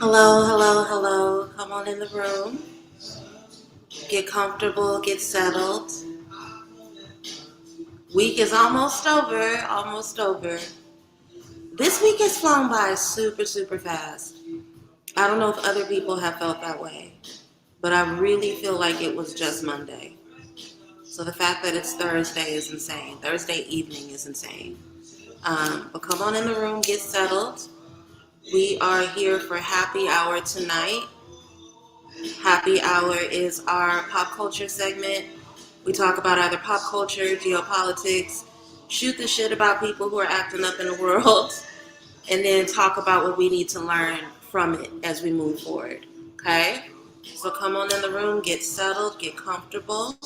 Hello, hello, hello. Come on in the room. Get comfortable, get settled. Week is almost over, almost over. This week has flown by super, super fast. I don't know if other people have felt that way, but I really feel like it was just Monday. So the fact that it's Thursday is insane. Thursday evening is insane. But come on in the room, get settled. We are here for happy hour tonight. Happy Hour is our pop culture segment. We talk about either pop culture, geopolitics, shoot the shit about people who are acting up in the world, and then talk about what we need to learn from it as we move forward. Okay? So come on in the room, get settled, get comfortable.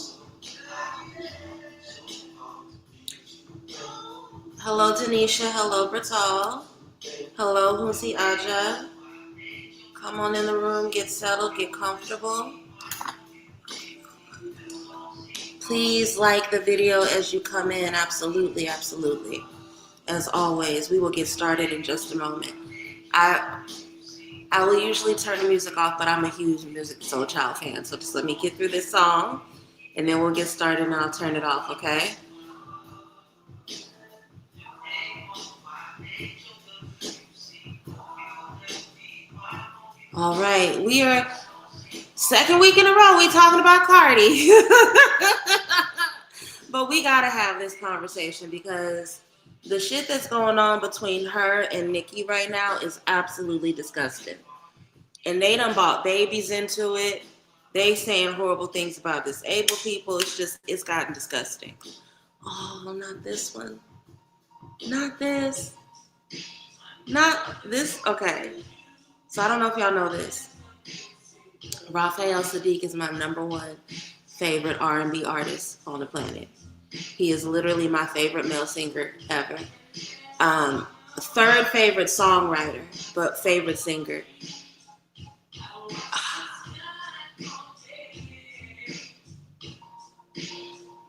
Hello, Denisha. Hello, Bratal. Hello, Husi Aja. Come on in the room, get settled, get comfortable. Please like the video as you come in. Absolutely, absolutely. As always, we will get started in just a moment. I I will usually turn the music off, but I'm a huge Music Soul Child fan. So just let me get through this song, and then we'll get started, and I'll turn it off, okay? All right, we are second week in a row. We talking about Cardi, but we gotta have this conversation because the shit that's going on between her and Nicki right now is absolutely disgusting. And they done bought babies into it. They saying horrible things about disabled people. It's gotten disgusting. Oh, not this one. Not this. Not this. Okay. So I don't know if y'all know this. Raphael Sadiq is my number one favorite R&B artist on the planet. He is literally my favorite male singer ever. Third favorite songwriter, but favorite singer.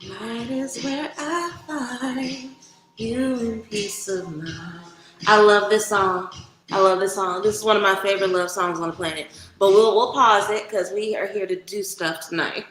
Night is where I find you in peace of mind. I love this song. I love this song. This is one of my favorite love songs on the planet. But we'll pause it because we are here to do stuff tonight.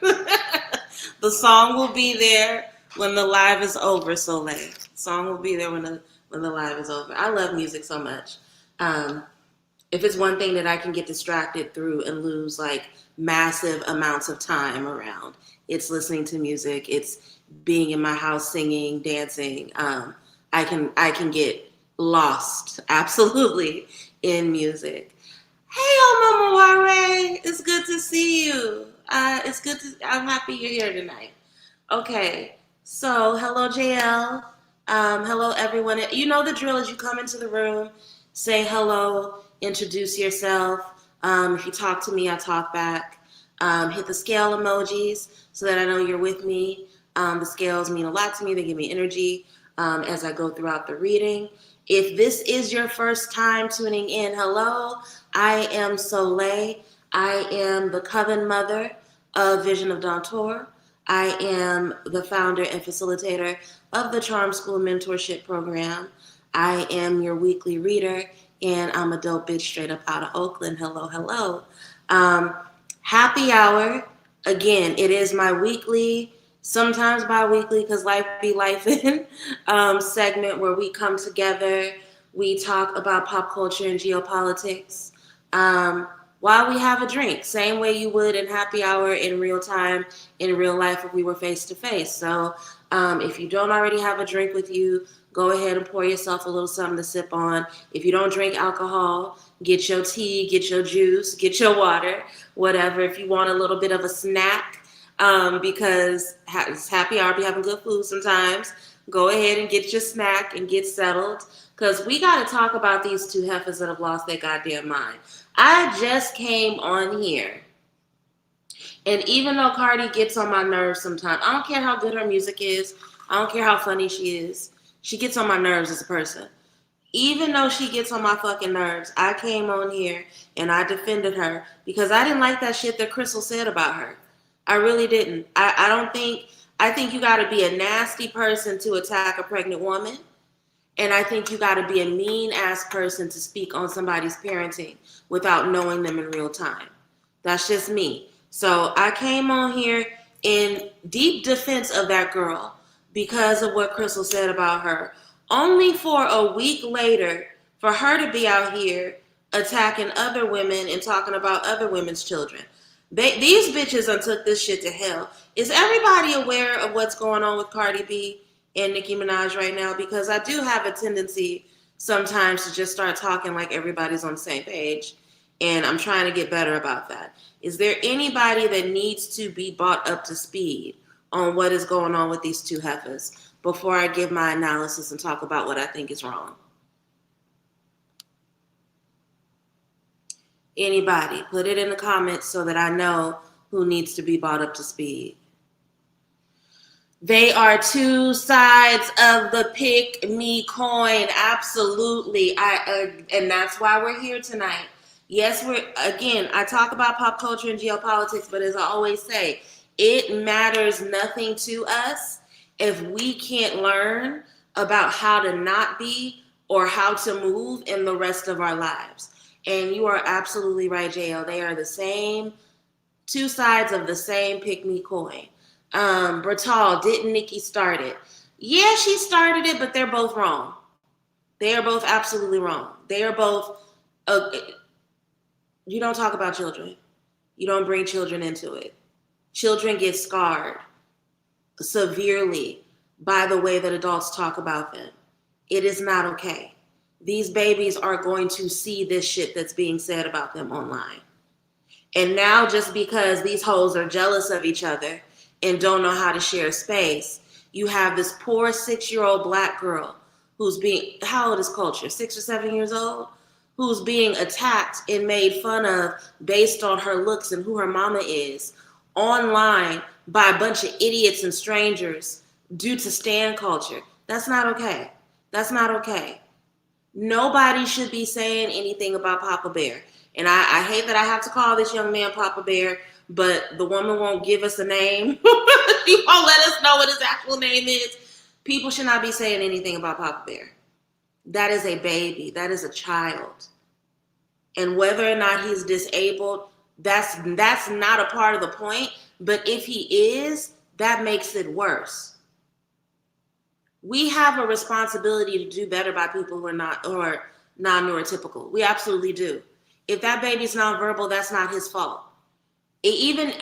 The song will be there when the live is over, Soleil. The song will be there when the live is over. I love music so much. If it's one thing that I can get distracted through and lose like massive amounts of time around, it's listening to music. It's being in my house singing, dancing. I can get lost absolutely in music. Hey, Mama Ware, it's good to see you. I'm happy you're here tonight. Okay, so hello, JL. Hello, everyone. You know the drill is you come into the room, say hello, introduce yourself. If you talk to me, I talk back. Hit the scale emojis so that I know you're with me. The scales mean a lot to me. They give me energy as I go throughout the reading. If this is your first time tuning in, hello, I am Soleil. I am the Coven Mother of Vision of Dantor. I am the founder and facilitator of the Charm School Mentorship Program. I am your weekly reader, and I'm a dope bitch straight up out of Oakland. Hello, hello. Happy hour. Again, it is my weekly, sometimes bi-weekly, because life be life in, segment where we come together. We talk about pop culture and geopolitics. While we have a drink, same way you would in happy hour in real time, in real life if we were face to face. So if you don't already have a drink with you, go ahead and pour yourself a little something to sip on. If you don't drink alcohol, get your tea, get your juice, get your water, whatever. If you want a little bit of a snack, because it's happy hour, be having good food sometimes, go ahead and get your snack and get settled. Because we got to talk about these two heifers that have lost their goddamn mind. I just came on here, and even though Cardi gets on my nerves sometimes, I don't care how good her music is, I don't care how funny she is, she gets on my nerves as a person. Even though she gets on my fucking nerves, I came on here and I defended her because I didn't like that shit that Crystal said about her. I really didn't. I think you got to be a nasty person to attack a pregnant woman. And I think you got to be a mean ass person to speak on somebody's parenting without knowing them in real time. That's just me. So I came on here in deep defense of that girl because of what Crystal said about her, only for a week later for her to be out here attacking other women and talking about other women's children. These bitches done took this shit to hell. Is everybody aware of what's going on with Cardi B and Nicki Minaj right now? Because I do have a tendency sometimes to just start talking like everybody's on the same page, and I'm trying to get better about that. Is there anybody that needs to be brought up to speed on what is going on with these two heifers before I give my analysis and talk about what I think is wrong? Anybody, put it in the comments so that I know who needs to be brought up to speed. They are two sides of the pick me coin. Absolutely. And that's why we're here tonight. Yes, I talk about pop culture and geopolitics, but as I always say, it matters nothing to us if we can't learn about how to not be or how to move in the rest of our lives. And you are absolutely right, JL. They are the same, two sides of the same pick-me coin. Bertal, didn't Nicki start it? Yeah, she started it, but they're both wrong. They are both absolutely wrong. They are both, you don't talk about children. You don't bring children into it. Children get scarred severely by the way that adults talk about them. It is not okay. These babies are going to see this shit that's being said about them online. And now just because these hoes are jealous of each other and don't know how to share space, you have this poor 6-year-old black girl who's being, how old is Culture? 6 or 7 years old? Who's being attacked and made fun of based on her looks and who her mama is online by a bunch of idiots and strangers due to stan culture. That's not okay. That's not okay. Nobody should be saying anything about Papa Bear. And I hate that I have to call this young man Papa Bear, but the woman won't give us a name. She won't let us know what his actual name is. People should not be saying anything about Papa Bear. That is a baby. That is a child. And whether or not he's disabled, that's not a part of the point. But if he is, that makes it worse. We have a responsibility to do better by people who are non-neurotypical. We absolutely do. If that baby's nonverbal, that's not his fault. Nicki,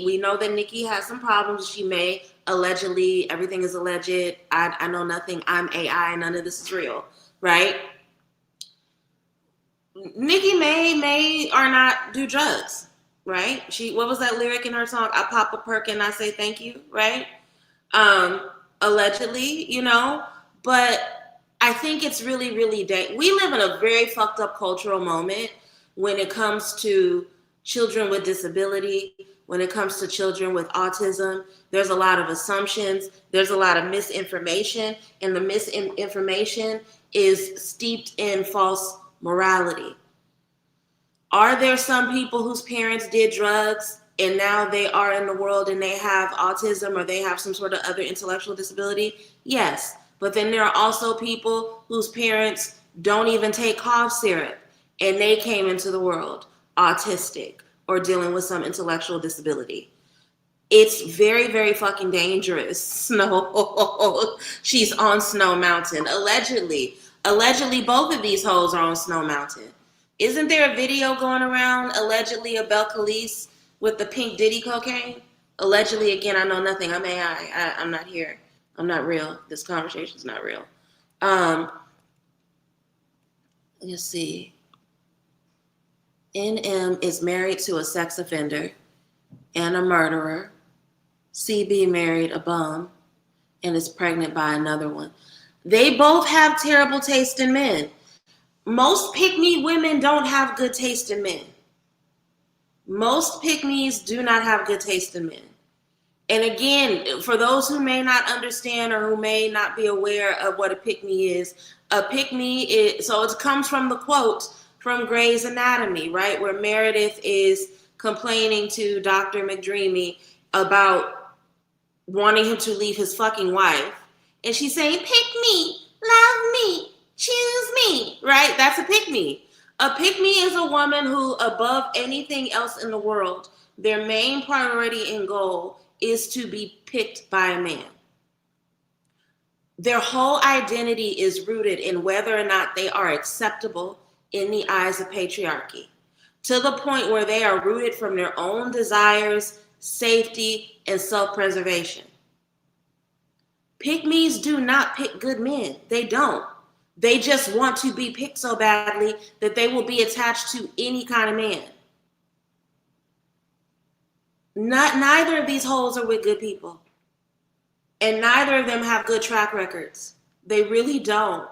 we know that Nicki has some problems. She may allegedly, everything is alleged. I know nothing. I'm AI. None of this is real, right? Nicki may or not do drugs, right? What was that lyric in her song? I pop a perk and I say thank you, right? Allegedly, but I think it's really, really we live in a very fucked up cultural moment when it comes to children with disability, when it comes to children with autism. There's a lot of assumptions, there's a lot of misinformation, and the misinformation is steeped in false morality. Are there some people whose parents did drugs and now they are in the world and they have autism or they have some sort of other intellectual disability? Yes. But then there are also people whose parents don't even take cough syrup and they came into the world autistic or dealing with some intellectual disability. It's very, very fucking dangerous. Snow. She's on Snow Mountain. Allegedly, both of these hoes are on Snow Mountain. Isn't there a video going around, allegedly, of Belcalis with the pink Diddy cocaine? Allegedly, again, I know nothing. I'm AI. I'm not here. I'm not real. This conversation's not real. Let's see. NM is married to a sex offender and a murderer. CB married a bum and is pregnant by another one. They both have terrible taste in men. Most pick-me women don't have good taste in men. Most pick-me's do not have good taste in men. And again, for those who may not understand or who may not be aware of what a pick-me is, so it comes from the quote from Grey's Anatomy, right? Where Meredith is complaining to Dr. McDreamy about wanting him to leave his fucking wife. And she's saying, pick me, love me, choose me, right? That's a pick me. A pick me is a woman who, above anything else in the world, their main priority and goal is to be picked by a man. Their whole identity is rooted in whether or not they are acceptable in the eyes of patriarchy, to the point where they are rooted from their own desires, safety, and self-preservation. Pick-me's do not pick good men. They don't. They just want to be picked so badly that they will be attached to any kind of man. Neither of these hoes are with good people. And neither of them have good track records. They really don't.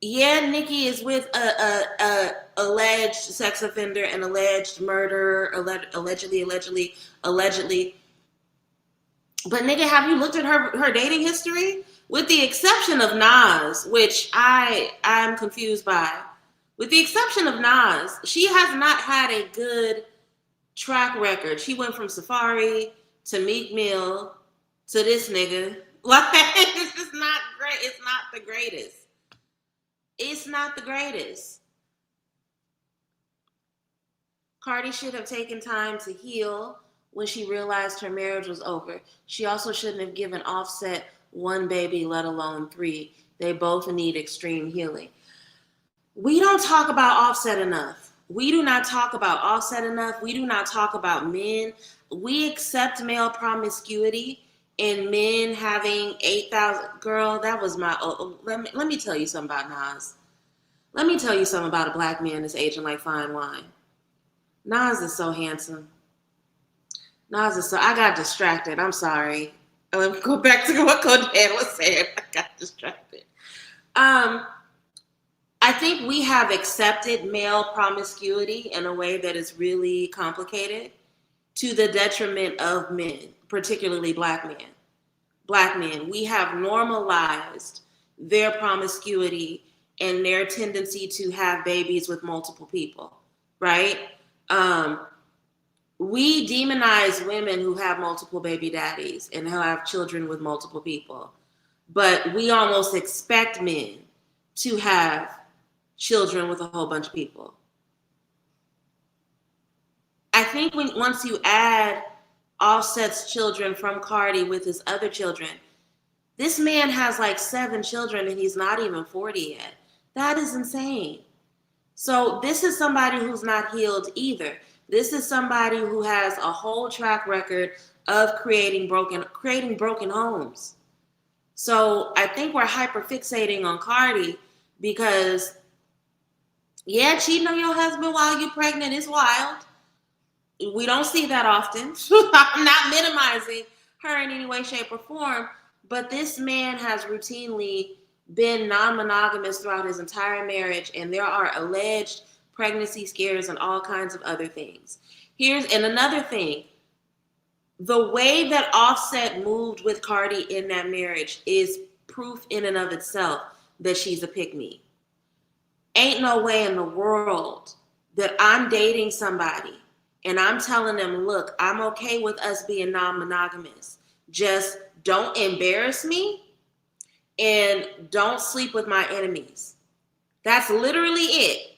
Yeah, Nicki is with a alleged sex offender and alleged murderer, allegedly. But nigga, have you looked at her dating history? With the exception of Nas, which I'm confused by. With the exception of Nas, she has not had a good track record. She went from Safari to Meek Mill to this nigga. Like, it's just not great. It's not the greatest. It's not the greatest. Cardi should have taken time to heal when she realized her marriage was over. She also shouldn't have given Offset one baby, let alone 3. They both need extreme healing. We don't talk about Offset enough. We do not talk about Offset enough. We do not talk about men. We accept male promiscuity and men having 8,000. Girl, that was my. Let me tell you something about Nas. Let me tell you something about a black man that's aging like fine wine. Nas is so handsome. Nas is so. I got distracted. I'm sorry. Let me go back to what Kodan was saying. I got distracted. I think we have accepted male promiscuity in a way that is really complicated to the detriment of men, particularly black men. Black men, we have normalized their promiscuity and their tendency to have babies with multiple people, right? We demonize women who have multiple baby daddies and who have children with multiple people, but we almost expect men to have children with a whole bunch of people. I think once you add Offset's children from Cardi with his other children, this man has like 7 children and he's not even 40 yet. That is insane. So this is somebody who's not healed either. This is somebody who has a whole track record of creating broken homes. So I think we're hyper fixating on Cardi because, yeah, cheating on your husband while you're pregnant is wild. We don't see that often. I'm not minimizing her in any way, shape, or form, but this man has routinely been non-monogamous throughout his entire marriage, and there are alleged pregnancy scares and all kinds of other things. And another thing, the way that Offset moved with Cardi in that marriage is proof in and of itself that she's a pick-me. Ain't no way in the world that I'm dating somebody and I'm telling them, look, I'm okay with us being non-monogamous. Just don't embarrass me and don't sleep with my enemies. That's literally it.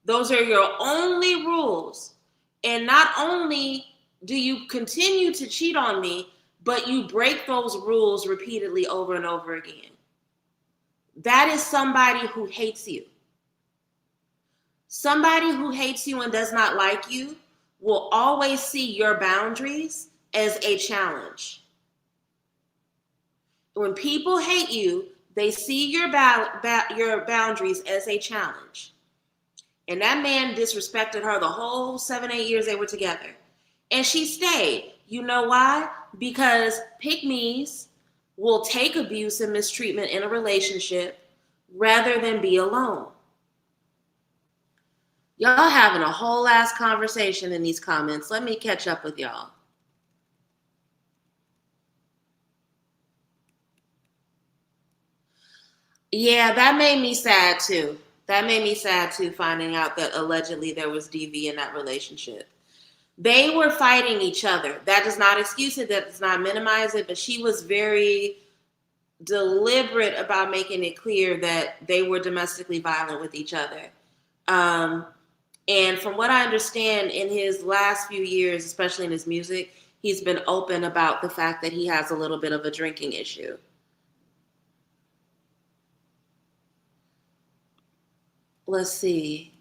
Those are your only rules. And not only do you continue to cheat on me, but you break those rules repeatedly over and over again. That is somebody who hates you. Somebody who hates you and does not like you will always see your boundaries as a challenge. When people hate you, they see your boundaries as a challenge. And that man disrespected her the whole 7-8 years they were together. And she stayed. You know why? Because pick-me's will take abuse and mistreatment in a relationship rather than be alone. Y'all having a whole ass conversation in these comments. Let me catch up with y'all. Yeah, that made me sad too. Finding out that allegedly there was DV in that relationship. They were fighting each other. That does not excuse it. That does not minimize it. But she was very deliberate about making it clear that they were domestically violent with each other. And from what I understand, in his last few years, especially in his music, he's been open about the fact that he has a little bit of a drinking issue. Let's see.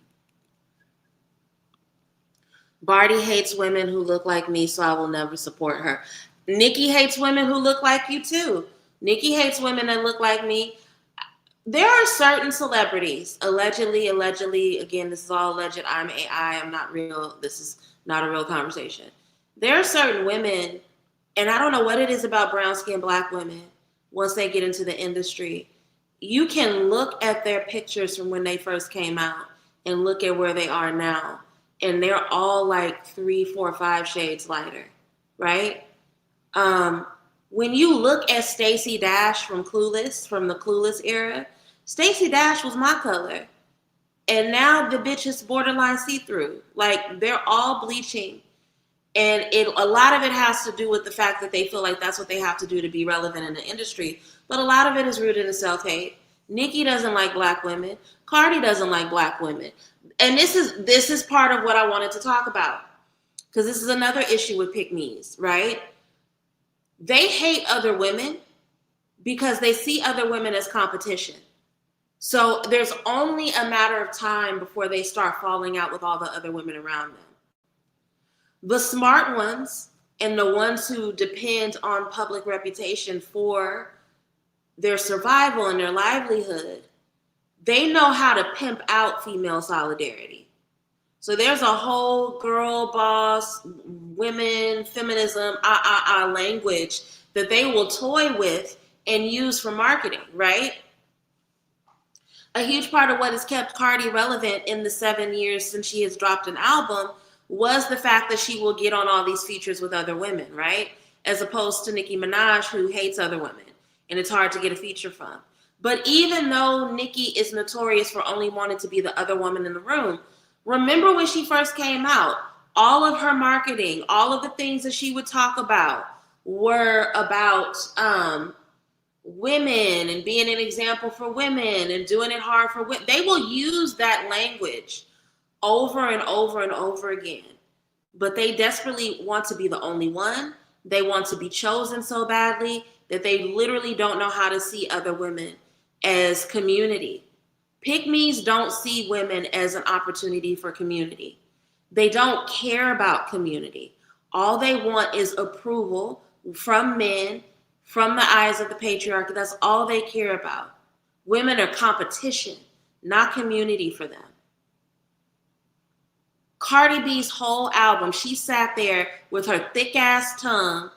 Barty hates women who look like me, so I will never support her. Nicki hates women who look like you too. Nicki hates women that look like me. There are certain celebrities, allegedly, again, this is all alleged. I'm AI, I'm not real. This is not a real conversation. There are certain women, and I don't know what it is about brown-skinned Black women, once they get into the industry, you can look at their pictures from when they first came out and look at where they are now, and they're all like 3, 4, 5 shades lighter, right? When you look at Stacey Dash from Clueless, from the Clueless era, Stacey Dash was my color. And now the bitch is borderline see-through. Like, they're all bleaching. And a lot of it has to do with the fact that they feel like that's what they have to do to be relevant in the industry. But a lot of it is rooted in self-hate. Nicki doesn't like Black women. Cardi doesn't like Black women. And this is part of what I wanted to talk about. Because this is another issue with pick-me's, right? They hate other women because they see other women as competition. So there's only a matter of time before they start falling out with all the other women around them. The smart ones and the ones who depend on public reputation for their survival and their livelihood, they know how to pimp out female solidarity. So there's a whole girl boss, women, feminism, language that they will toy with and use for marketing, right? A huge part of what has kept Cardi relevant in the 7 years since she has dropped an album was the fact that she will get on all these features with other women, right? As opposed to Nicki Minaj, who hates other women, and it's hard to get a feature from. But even though Nicki is notorious for only wanting to be the other woman in the room, remember when she first came out, all of her marketing, all of the things that she would talk about were about women and being an example for women and doing it hard for women. They will use that language over and over and over again. But they desperately want to be the only one. They want to be chosen so badly that they literally don't know how to see other women as community. Pick-me's don't see women as an opportunity for community. They don't care about community. All they want is approval from men, from the eyes of the patriarchy. That's all they care about. Women are competition, not community for them. Cardi B's whole album, she sat there with her thick ass tongue,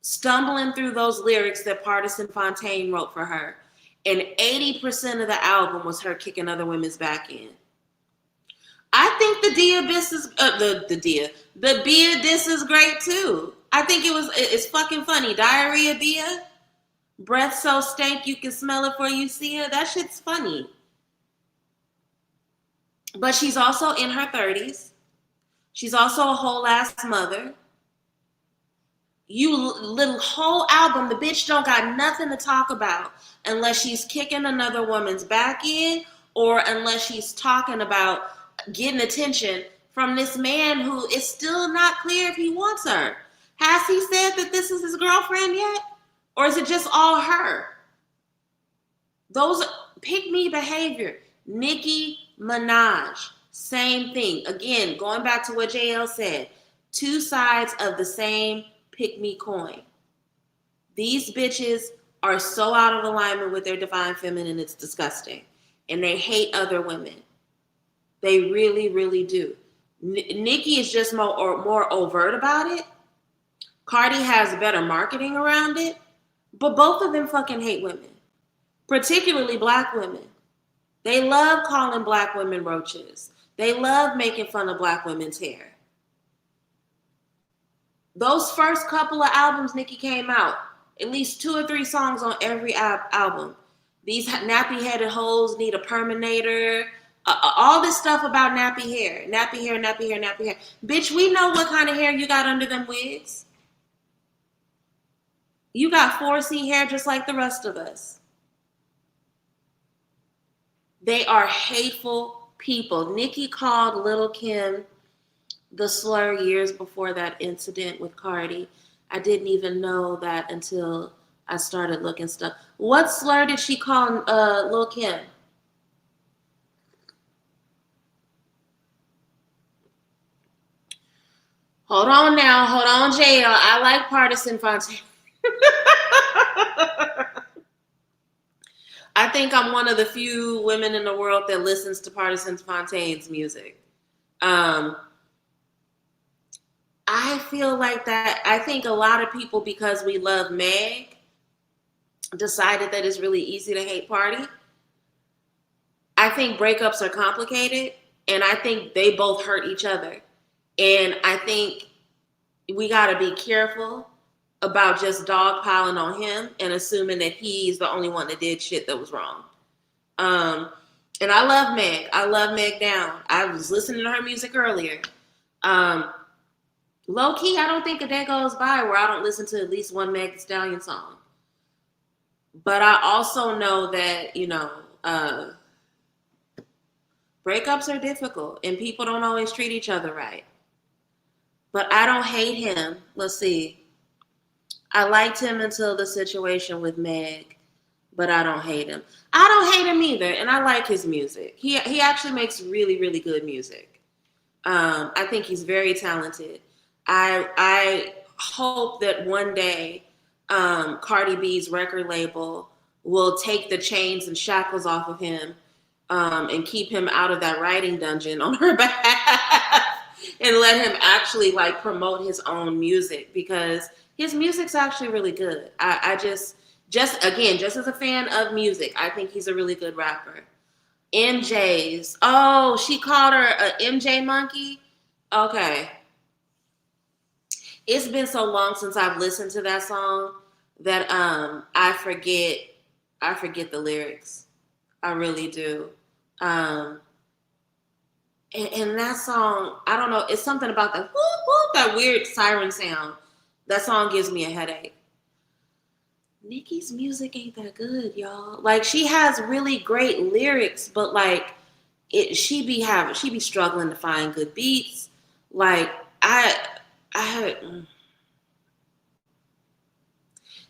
stumbling through those lyrics that Partisan Fontaine wrote for her. And 80% of the album was her kicking other women's back in. I think the Bia diss is great too. I think it's fucking funny. Diarrhea Bia, breath so stank you can smell it before you see it. That shit's funny. But she's also in her 30s. She's also a whole ass mother. You little whole album, the bitch don't got nothing to talk about unless she's kicking another woman's back in or unless she's talking about getting attention from this man who is still not clear if he wants her. Has he said that this is his girlfriend yet? Or is it just all her? Those pick-me behavior. Nicki Minaj, same thing. Again, going back to what JL said, two sides of the same pick-me coin. These bitches are so out of alignment with their divine feminine, it's disgusting. And they hate other women. They really, really do. Nicki is just more overt about it. Cardi has better marketing around it. But both of them fucking hate women. Particularly Black women. They love calling Black women roaches. They love making fun of Black women's hair. Those first couple of albums Nicki came out, at least 2 or 3 songs on every album. These nappy-headed hoes need a perminator. All this stuff about nappy hair. Nappy hair, nappy hair, nappy hair. Bitch, we know what kind of hair you got under them wigs. You got 4C hair just like the rest of us. They are hateful people. Nicki called Lil' Kim the slur years before that incident with Cardi. I didn't even know that until I started looking stuff. What slur did she call Lil' Kim? Hold on now. Hold on, JL. I like Partisan Fontaine. I think I'm one of the few women in the world that listens to Partisan Fontaine's music. Um, I feel like that. I think a lot of people, because we love Meg, decided that it's really easy to hate Party. I think breakups are complicated, and I think they both hurt each other. And I think we got to be careful about just dogpiling on him and assuming that he's the only one that did shit that was wrong. Um, and I love Meg. I love Meg down. I was listening to her music earlier. Low key, I don't think a day goes by where I don't listen to at least one Meg Thee Stallion song. But I also know that, breakups are difficult and people don't always treat each other right. But I don't hate him. Let's see. I liked him until the situation with Meg, but I don't hate him. I don't hate him either, and I like his music. He actually makes really, really good music. I think he's very talented. I hope that one day Cardi B's record label will take the chains and shackles off of him and keep him out of that writing dungeon on her behalf and let him actually like promote his own music, because his music's actually really good. I just as a fan of music, I think he's a really good rapper. MJ's. Oh, she called her a MJ monkey? Okay. It's been so long since I've listened to that song that I forget the lyrics. I really do. And that song, I don't know, it's something about that whoop, whoop, that weird siren sound. That song gives me a headache. Nicki's music ain't that good, y'all. Like, she has really great lyrics, but like she be struggling to find good beats. Like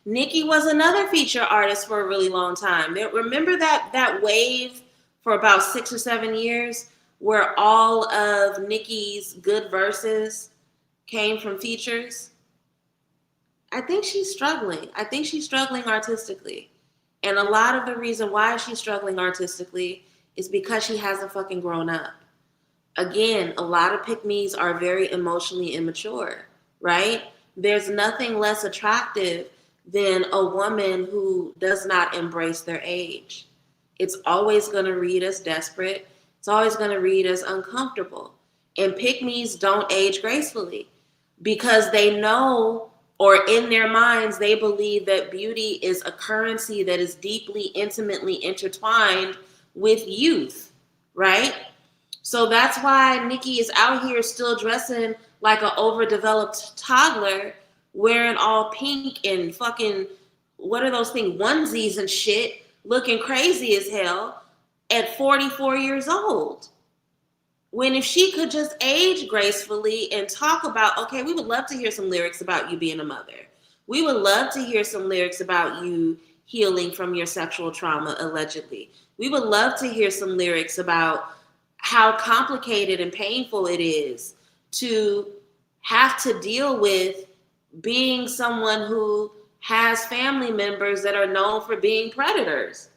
Nicki was another feature artist for a really long time. Remember that wave for about 6 or 7 years where all of Nicki's good verses came from features? I think she's struggling. I think she's struggling artistically. And a lot of the reason why she's struggling artistically is because she hasn't fucking grown up. Again, a lot of pick-me's are very emotionally immature, right? There's nothing less attractive than a woman who does not embrace their age. It's always going to read as desperate. It's always going to read as uncomfortable. And pick-me's don't age gracefully because they know, or in their minds, they believe that beauty is a currency that is deeply, intimately intertwined with youth, right? So that's why Nicki is out here still dressing like an overdeveloped toddler, wearing all pink and fucking, what are those things, onesies and shit, looking crazy as hell at 44 years old. When if she could just age gracefully and talk about, okay, we would love to hear some lyrics about you being a mother. We would love to hear some lyrics about you healing from your sexual trauma, allegedly. We would love to hear some lyrics about how complicated and painful it is to have to deal with being someone who has family members that are known for being predators.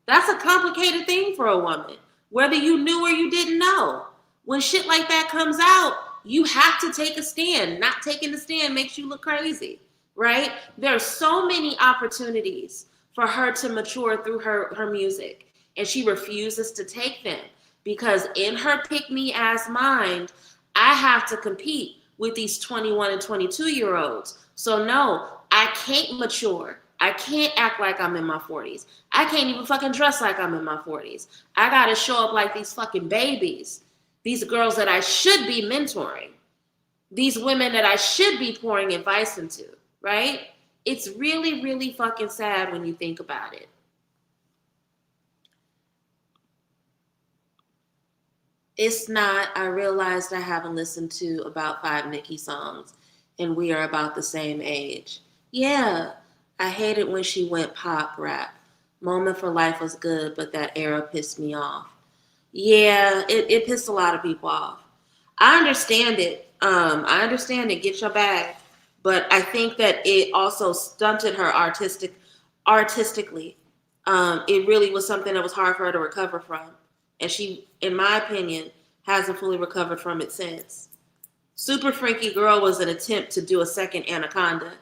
That's a complicated thing for a woman, whether you knew or you didn't know. When shit like that comes out, you have to take a stand. Not taking the stand makes you look crazy, right? There are so many opportunities for her to mature through her music, and she refuses to take them because in her pick-me-ass mind, I have to compete with these 21 and 22-year-olds. So no, I can't mature. I can't act like I'm in my 40s. I can't even fucking dress like I'm in my 40s. I gotta show up like these fucking babies. These girls that I should be mentoring. These women that I should be pouring advice into, right? It's really, really fucking sad when you think about it. It's not. I realized I haven't listened to about 5 Nicki songs, and we are about the same age. Yeah, I hated when she went pop rap. Moment for Life was good, but that era pissed me off. Yeah, it pissed a lot of people off. I understand it. I understand it. Get your bag, but I think that it also stunted her artistically. It really was something that was hard for her to recover from, and she, in my opinion, hasn't fully recovered from it since. Super Freaky Girl was an attempt to do a second Anaconda,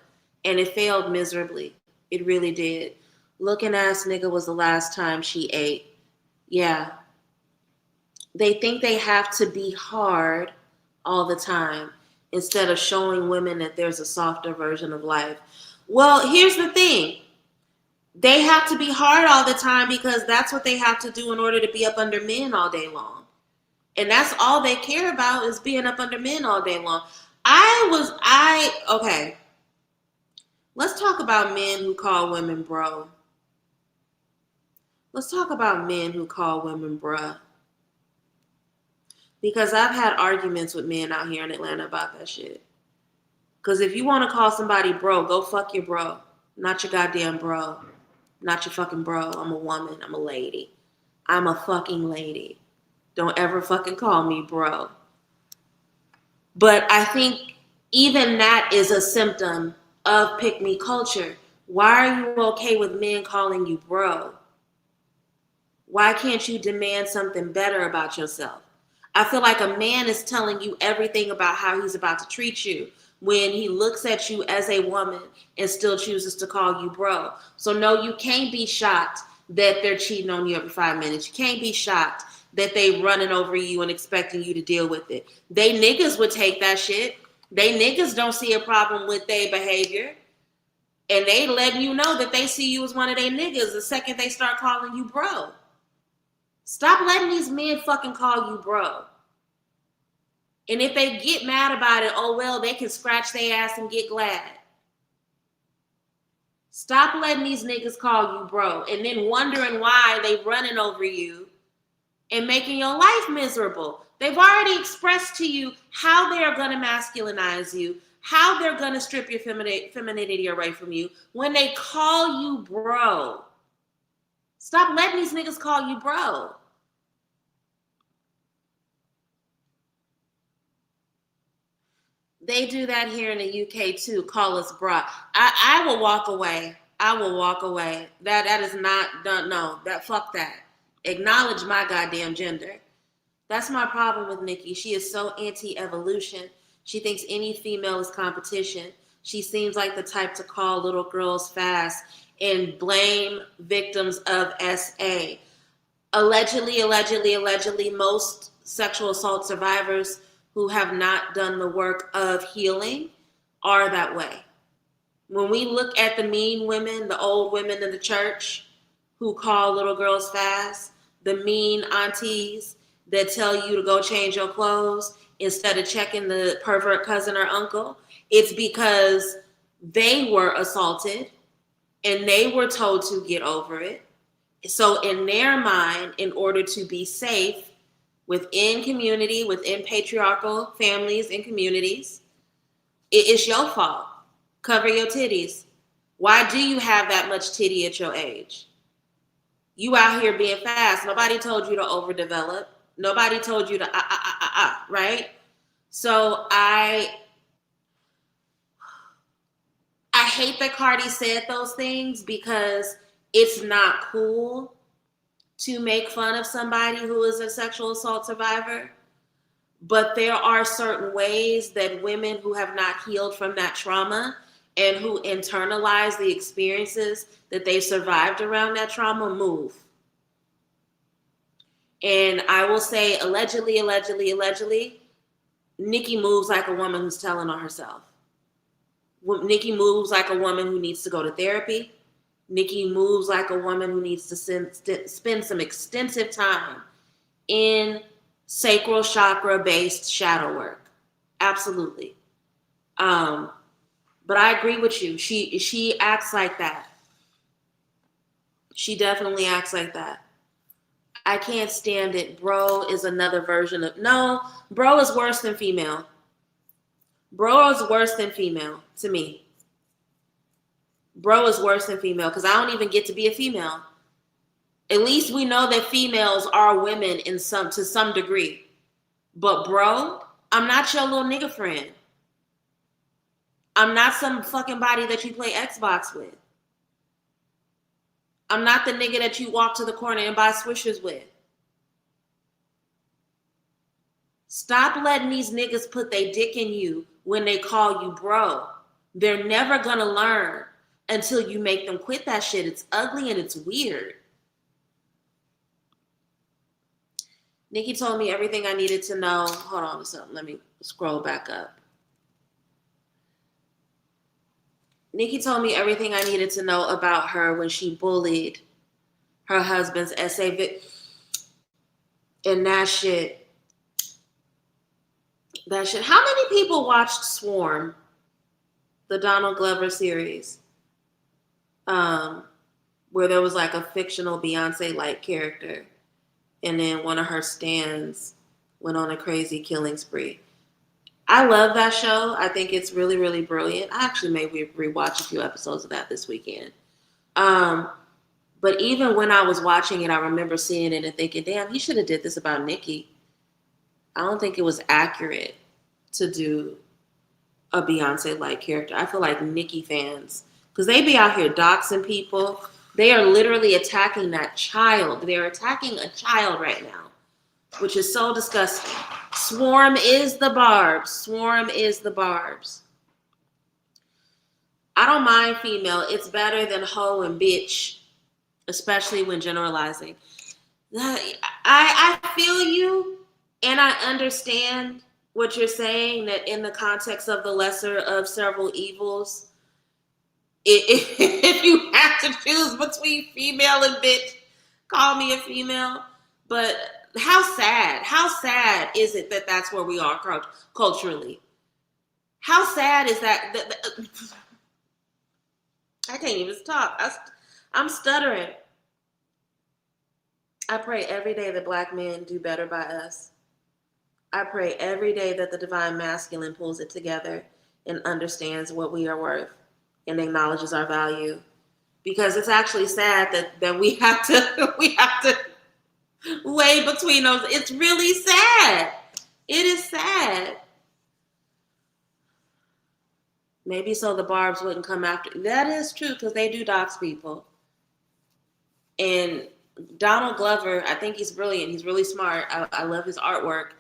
and it failed miserably. It really did. Looking Ass Nigga was the last time she ate. Yeah, they think they have to be hard all the time instead of showing women that there's a softer version of life. Well, here's the thing. They have to be hard all the time because that's what they have to do in order to be up under men all day long. And that's all they care about is being up under men all day long. Okay. Let's talk about men who call women bro. Let's talk about men who call women bruh. Because I've had arguments with men out here in Atlanta about that shit. Because if you want to call somebody bro, go fuck your bro. Not your goddamn bro. Not your fucking bro. I'm a woman. I'm a lady. I'm a fucking lady. Don't ever fucking call me bro. But I think even that is a symptom of pick-me culture. Why are you okay with men calling you bro? Why can't you demand something better about yourself? I feel like a man is telling you everything about how he's about to treat you when he looks at you as a woman and still chooses to call you bro. So no, you can't be shocked that they're cheating on you every 5 minutes. You can't be shocked that they running over you and expecting you to deal with it. They niggas would take that shit. They niggas don't see a problem with their behavior. And they letting you know that they see you as one of their niggas the second they start calling you bro. Stop letting these men fucking call you bro. And if they get mad about it, oh well, they can scratch their ass and get glad. Stop letting these niggas call you bro and then wondering why they running over you and making your life miserable. They've already expressed to you how they're going to masculinize you, how they're going to strip your femininity away from you when they call you bro. Stop letting these niggas call you bro. They do that here in the UK too. Call us bra. I will walk away. I will walk away. That is not done. No, that fuck that. Acknowledge my goddamn gender. That's my problem with Nicki. She is so anti-evolution. She thinks any female is competition. She seems like the type to call little girls fast and blame victims of SA. Allegedly, most sexual assault survivors who have not done the work of healing are that way. When we look at the mean women, the old women in the church who call little girls fast, the mean aunties that tell you to go change your clothes instead of checking the pervert cousin or uncle, it's because they were assaulted and they were told to get over it. So in their mind, in order to be safe within community, within patriarchal families and communities, it's your fault. Cover your titties. Why do you have that much titty at your age? You out here being fast. Nobody told you to overdevelop. Nobody told you to right? So I hate that Cardi said those things because it's not cool to make fun of somebody who is a sexual assault survivor. But there are certain ways that women who have not healed from that trauma and who internalize the experiences that they survived around that trauma move. And I will say, allegedly, Nicki moves like a woman who's telling on herself. Nicki moves like a woman who needs to go to therapy. Nicki moves like a woman who needs to spend some extensive time in sacral chakra-based shadow work. Absolutely. But I agree with you. She acts like that. She definitely acts like that. I can't stand it. Bro is another version of no. Bro is worse than female. Bro is worse than female to me. Bro is worse than female because I don't even get to be a female. At least we know that females are women in some to some degree. But bro, I'm not your little nigga friend. I'm not some fucking body that you play Xbox with. I'm not the nigga that you walk to the corner and buy swishers with. Stop letting these niggas put their dick in you when they call you bro. They're never gonna learn until you make them quit that shit. It's ugly and it's weird. Nicki told me everything I needed to know. Hold on a second. Let me scroll back up. Nicki told me everything I needed to know about her when she bullied her husband's essay. And that shit. How many people watched Swarm, the Donald Glover series, where there was like a fictional Beyonce-like character, and then one of her stans went on a crazy killing spree? I love that show. I think it's really, really brilliant. I actually may rewatch a few episodes of that this weekend. But even when I was watching it, I remember seeing it and thinking, damn, he should have did this about Nicki. I don't think it was accurate to do a Beyonce-like character. I feel like Nicki fans, because they be out here doxing people, they are literally attacking that child. They're attacking a child right now, which is so disgusting. Swarm is the barbs. Swarm is the barbs. I don't mind female. It's better than hoe and bitch, especially when generalizing. I feel you. And I understand what you're saying, that in the context of the lesser of several evils, if you have to choose between female and bitch, call me a female. But how sad is it that that's where we are culturally? How sad is that? I can't even talk. I'm stuttering. I pray every day that Black men do better by us. I pray every day that the divine masculine pulls it together and understands what we are worth and acknowledges our value. Because it's actually sad that we have to weigh between those. It's really sad. It is sad. Maybe so the barbs wouldn't come after. That is true, because they do dox people. And Donald Glover, I think he's brilliant. He's really smart. I love his artwork.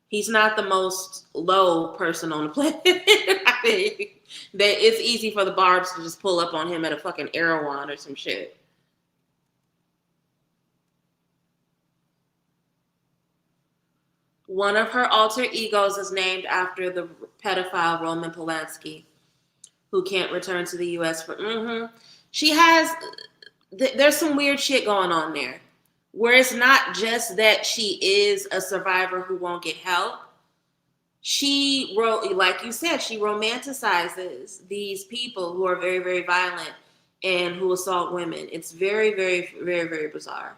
He's not the most low person on the planet. I think that it's easy for the barbs to just pull up on him at a fucking Erewhon or some shit. One of her alter egos is named after the pedophile Roman Polanski, who can't return to the U.S. for. She has. There's some weird shit going on there, where it's not just that she is a survivor who won't get help. She wrote, like you said, she romanticizes these people who are very, very violent and who assault women. It's very, very, very, very bizarre.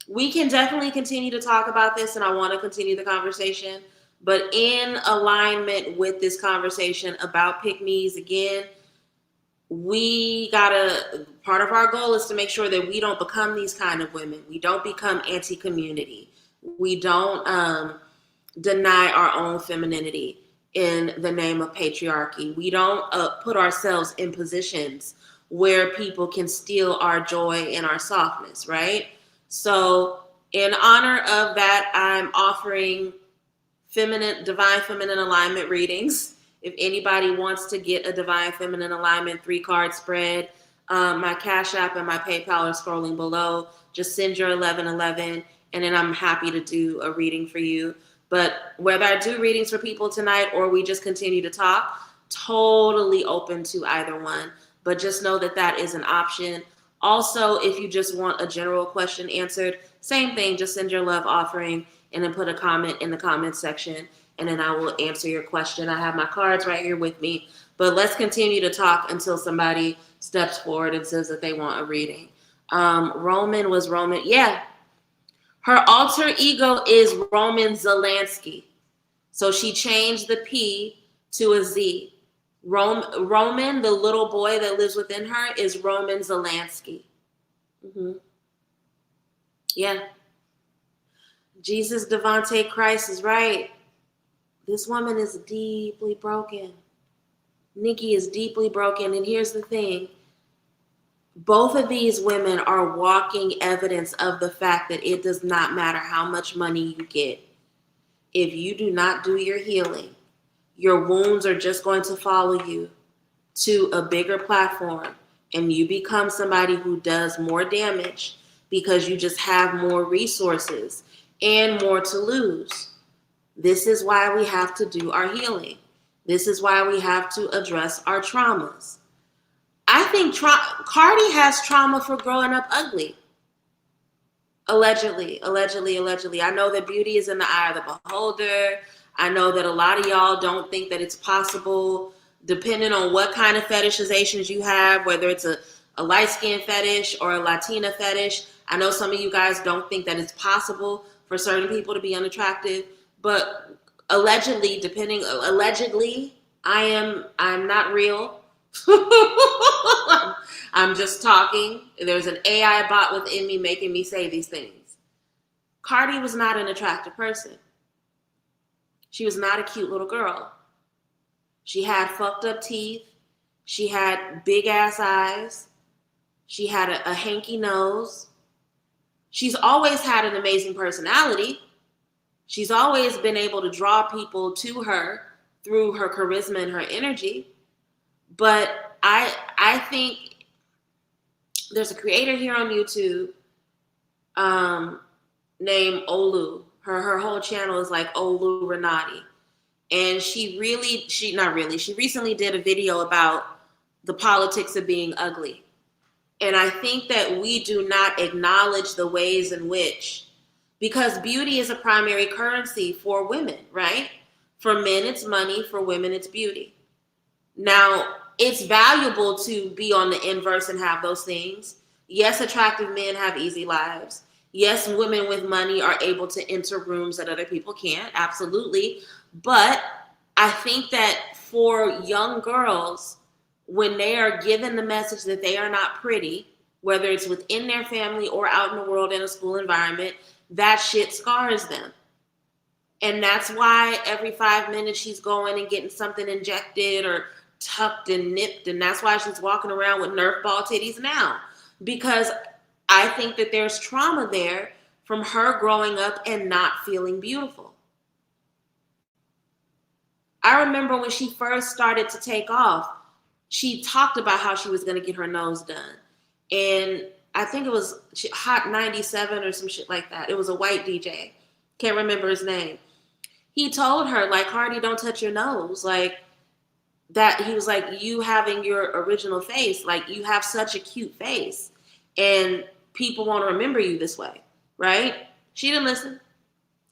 We can definitely continue to talk about this, and I want to continue the conversation. But in alignment with this conversation about pick-me's, again, part of our goal is to make sure that we don't become these kind of women. We don't become anti-community. We don't deny our own femininity in the name of patriarchy. We don't put ourselves in positions where people can steal our joy and our softness, right? So in honor of that, I'm offering divine feminine alignment readings. If anybody wants to get a divine feminine alignment 3-card spread, my Cash App and my PayPal are scrolling below. Just send your 1111, and then I'm happy to do a reading for you. But whether I do readings for people tonight or we just continue to talk, totally open to either one. But just know that that is an option. Also, if you just want a general question answered, same thing, just send your love offering and then put a comment in the comment section, and then I will answer your question. I have my cards right here with me. But let's continue to talk until somebody steps forward and says that they want a reading. Roman was Roman. Yeah. Her alter ego is Roman Zelensky. So she changed the P to a Z. Roman, the little boy that lives within her, is Roman Zelensky. Mm-hmm. Yeah. Jesus Devontae Christ is right. This woman is deeply broken. Nicki is deeply broken. And here's the thing. Both of these women are walking evidence of the fact that it does not matter how much money you get. If you do not do your healing, your wounds are just going to follow you to a bigger platform, and you become somebody who does more damage because you just have more resources and more to lose. This is why we have to do our healing. This is why we have to address our traumas. I think Cardi has trauma for growing up ugly. Allegedly. I know that beauty is in the eye of the beholder. I know that a lot of y'all don't think that it's possible, depending on what kind of fetishizations you have, whether it's a light-skin fetish or a Latina fetish. I know some of you guys don't think that it's possible for certain people to be unattractive, but allegedly, I'm not real. I'm just talking. There's an AI bot within me making me say these things. Cardi was not an attractive person. She was not a cute little girl. She had fucked up teeth. She had big ass eyes. She had a hanky nose. She's always had an amazing personality. She's always been able to draw people to her through her charisma and her energy. But I think there's a creator here on YouTube named Olu. Her whole channel is like Olu Renati. And she recently did a video about the politics of being ugly. And I think that we do not acknowledge the ways in which, because beauty is a primary currency for women, right? For men, it's money. For women, it's beauty. Now, it's valuable to be on the inverse and have those things. Yes, attractive men have easy lives. Yes, women with money are able to enter rooms that other people can't. Absolutely. But I think that for young girls, when they are given the message that they are not pretty, whether it's within their family or out in the world in a school environment, that shit scars them. And that's why every 5 minutes she's going and getting something injected or tucked and nipped, and that's why she's walking around with Nerf ball titties now, because I think that there's trauma there from her growing up and not feeling beautiful. I remember when she first started to take off, she talked about how she was going to get her nose done, and I think it was Hot 97 or some shit like that. It was a white DJ, can't remember his name. He told her, like, Cardi, don't touch your nose, like that. He was like, you having your original face, like you have such a cute face and people want to remember you this way, right? She didn't listen.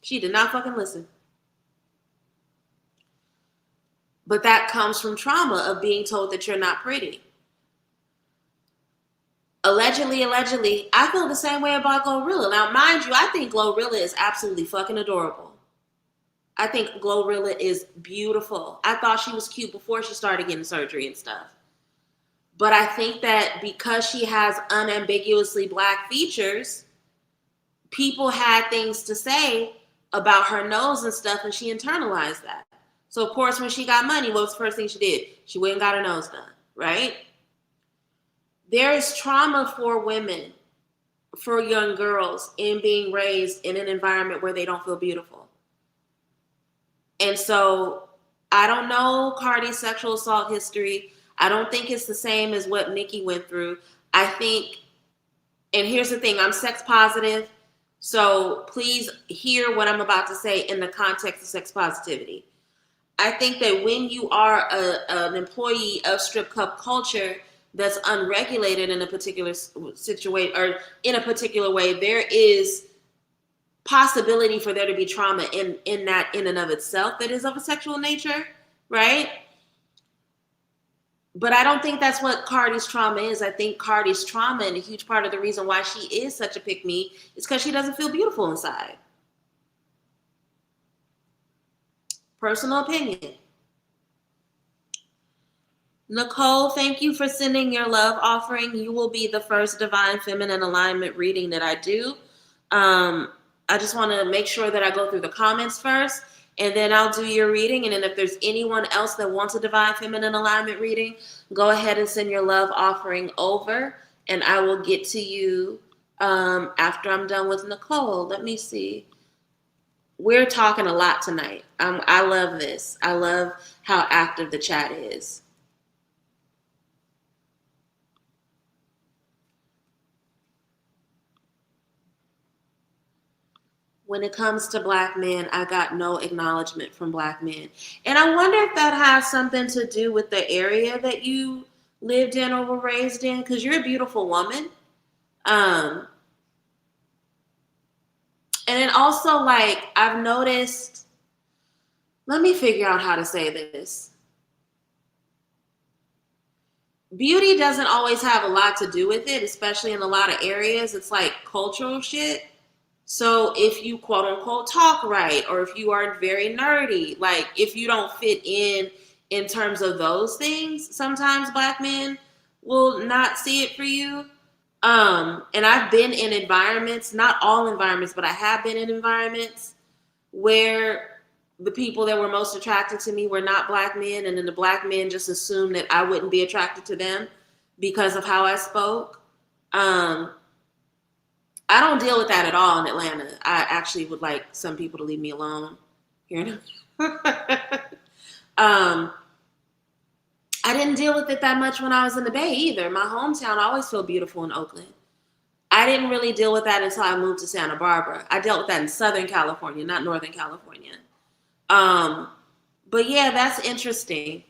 She did not fucking listen. But that comes from trauma of being told that you're not pretty. Allegedly, I feel the same way about Glorilla. Now, mind you, I think Glorilla is absolutely fucking adorable. I think Glorilla is beautiful. I thought she was cute before she started getting surgery and stuff. But I think that because she has unambiguously black features, people had things to say about her nose and stuff, and she internalized that. So, of course, when she got money, what was the first thing she did? She went and got her nose done, right? There is trauma for women, for young girls, in being raised in an environment where they don't feel beautiful. And so I don't know Cardi's sexual assault history. I don't think it's the same as what Nicki went through. I think, and here's the thing, I'm sex positive, so please hear what I'm about to say in the context of sex positivity. I think that when you are an employee of strip club culture that's unregulated in a particular situation or in a particular way, there is possibility for there to be trauma in that in and of itself that is of a sexual nature, right? But I don't think that's what Cardi's trauma is. I think Cardi's trauma, and a huge part of the reason why she is such a pick-me, is because she doesn't feel beautiful inside. Personal opinion. Nicole, thank you for sending your love offering. You will be the first Divine Feminine Alignment reading that I do. I just want to make sure that I go through the comments first, and then I'll do your reading. And then if there's anyone else that wants a Divine Feminine Alignment reading, go ahead and send your love offering over, and I will get to you after I'm done with Nicole. Let me see. We're talking a lot tonight. I love this. I love how active the chat is. When it comes to Black men, I got no acknowledgement from Black men. And I wonder if that has something to do with the area that you lived in or were raised in, because you're a beautiful woman. And then also, like, I've noticed, let me figure out how to say this. Beauty doesn't always have a lot to do with it, especially in a lot of areas. It's like cultural shit. So if you quote unquote talk right, or if you are very nerdy, like if you don't fit in terms of those things, sometimes Black men will not see it for you. And I've been in environments, not all environments, but I have been in environments where the people that were most attracted to me were not Black men, and then the Black men just assumed that I wouldn't be attracted to them because of how I spoke. I don't deal with that at all in Atlanta. I actually would like some people to leave me alone here. I didn't deal with it that much when I was in the Bay either. My hometown always felt beautiful in Oakland. I didn't really deal with that until I moved to Santa Barbara. I dealt with that in Southern California, not Northern California. But yeah, that's interesting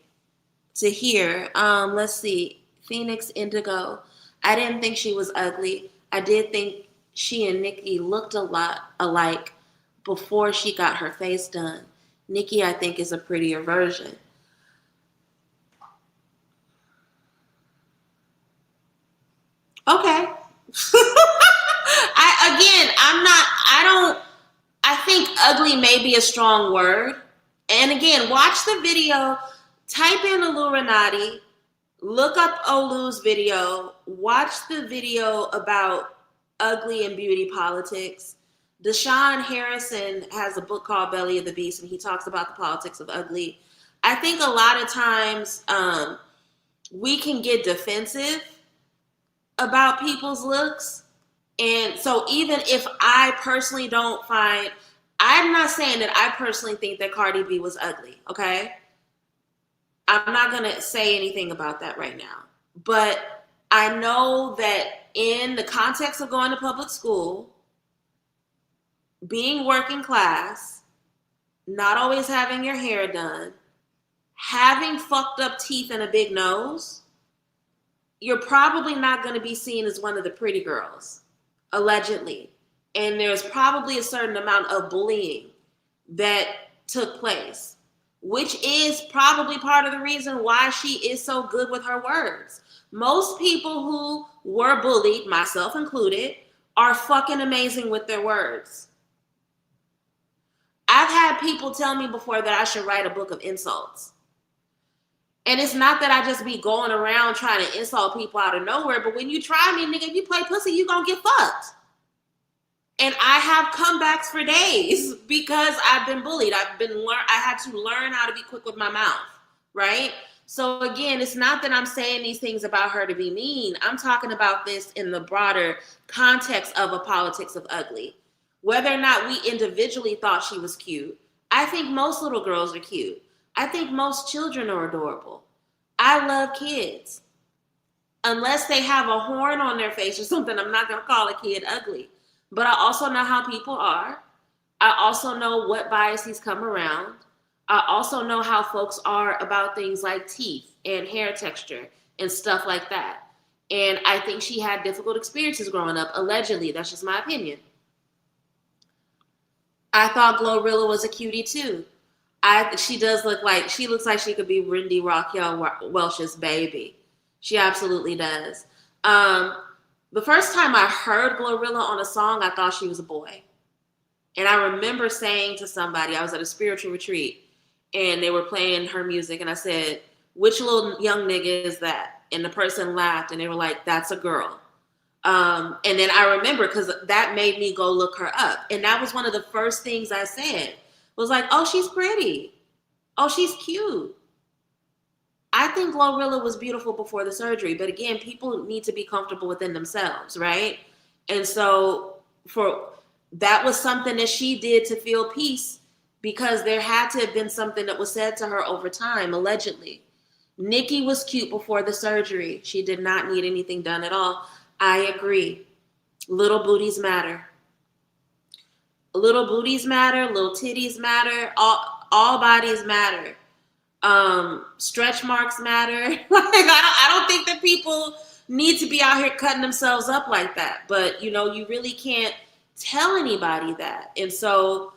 to hear. Let's see. Phoenix Indigo. I didn't think she was ugly. I did think she and Nicki looked a lot alike before she got her face done. Nicki, I think, is a prettier version. Okay. I think ugly may be a strong word. And again, watch the video, type in Illuminati, look up Olu's video, watch the video about ugly and beauty politics. Deshaun Harrison has a book called Belly of the Beast, and he talks about the politics of ugly. I think a lot of times we can get defensive about people's looks. And so even if I personally don't find, I'm not saying that I personally think that Cardi B was ugly, okay? I'm not going to say anything about that right now. But I know that in the context of going to public school, being working class, not always having your hair done, having fucked up teeth and a big nose, you're probably not going to be seen as one of the pretty girls, allegedly. And there's probably a certain amount of bullying that took place, which is probably part of the reason why she is so good with her words. Most people who were bullied, myself included, are fucking amazing with their words. I've had people tell me before that I should write a book of insults. And it's not that I just be going around trying to insult people out of nowhere, but when you try me, nigga, if you play pussy, you gonna get fucked. And I have comebacks for days because I've been bullied. I had to learn how to be quick with my mouth, right? So again, it's not that I'm saying these things about her to be mean. I'm talking about this in the broader context of a politics of ugly. Whether or not we individually thought she was cute, I think most little girls are cute. I think most children are adorable. I love kids. Unless they have a horn on their face or something, I'm not going to call a kid ugly. But I also know how people are. I also know what biases come around. I also know how folks are about things like teeth and hair texture and stuff like that. And I think she had difficult experiences growing up, allegedly. That's just my opinion. I thought Glorilla was a cutie too. She looks like she could be Wendy Raquel Welch's baby. She absolutely does. The first time I heard Glorilla on a song, I thought she was a boy. And I remember saying to somebody, I was at a spiritual retreat, and they were playing her music, and I said, which little young nigga is that? And the person laughed, and they were like, that's a girl. And then I remember, because that made me go look her up. And that was one of the first things I said, was like, oh, she's pretty. Oh, she's cute. I think Glorilla was beautiful before the surgery. But again, people need to be comfortable within themselves, right? And so that was something that she did to feel peace, because there had to have been something that was said to her over time, allegedly. Nicki was cute before the surgery. She did not need anything done at all. I agree. Little booties matter. Little booties matter. Little titties matter. All bodies matter. Stretch marks matter. Like, I don't think that people need to be out here cutting themselves up like that. But, you really can't tell anybody that. And so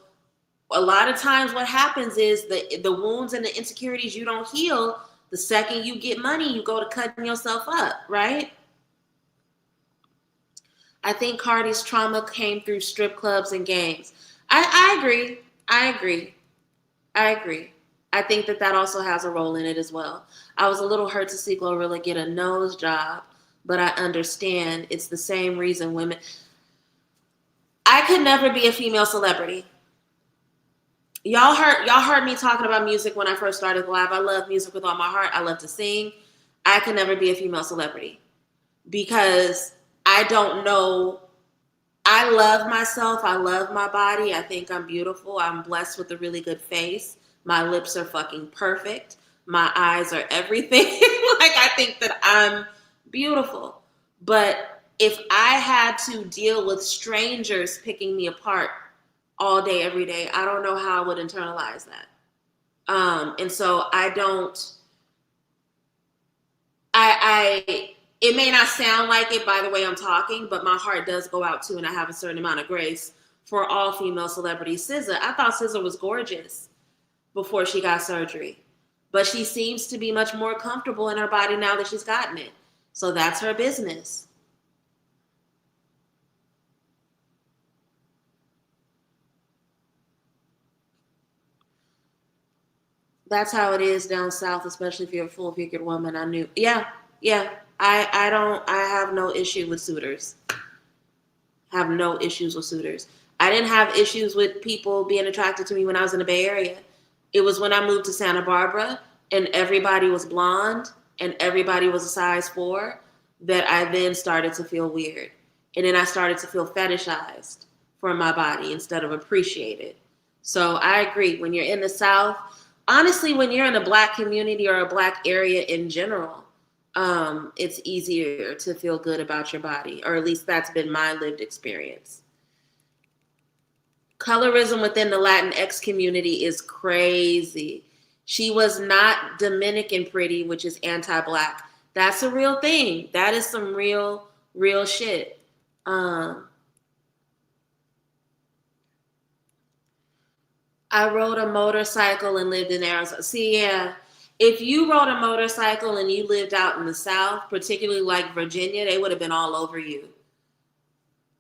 a lot of times what happens is the wounds and the insecurities you don't heal, the second you get money, you go to cutting yourself up, right? I think Cardi's trauma came through strip clubs and gangs. I agree. I think that also has a role in it as well. I was a little hurt to see Glorilla get a nose job, but I understand it's the same reason women... I could never be a female celebrity. Y'all heard me talking about music when I first started live. I love music with all my heart. I love to sing. I could never be a female celebrity because I don't know. I love myself. I love my body. I think I'm beautiful. I'm blessed with a really good face. My lips are fucking perfect. My eyes are everything. Like, I think that I'm beautiful. But if I had to deal with strangers picking me apart all day, every day, I don't know how I would internalize that. And so I don't, it may not sound like it by the way I'm talking, but my heart does go out to, and I have a certain amount of grace for all female celebrities. SZA, I thought SZA was gorgeous before she got surgery, but she seems to be much more comfortable in her body now that she's gotten it. So that's her business. That's how it is down south, especially if you're a full-figured woman. I knew. Yeah. I have no issue with suitors. Have no issues with suitors. I didn't have issues with people being attracted to me when I was in the Bay Area. It was when I moved to Santa Barbara and everybody was blonde and everybody was a size 4 that I then started to feel weird. And then I started to feel fetishized for my body instead of appreciated. So I agree. When you're in the South, honestly, when you're in a Black community or a Black area in general, it's easier to feel good about your body, or at least that's been my lived experience. Colorism within the Latinx community is crazy. She was not Dominican pretty, which is anti-Black. That's a real thing. That is some real shit. I rode a motorcycle and lived in Arizona. See, yeah, if you rode a motorcycle and you lived out in the South, particularly like Virginia, they would have been all over you.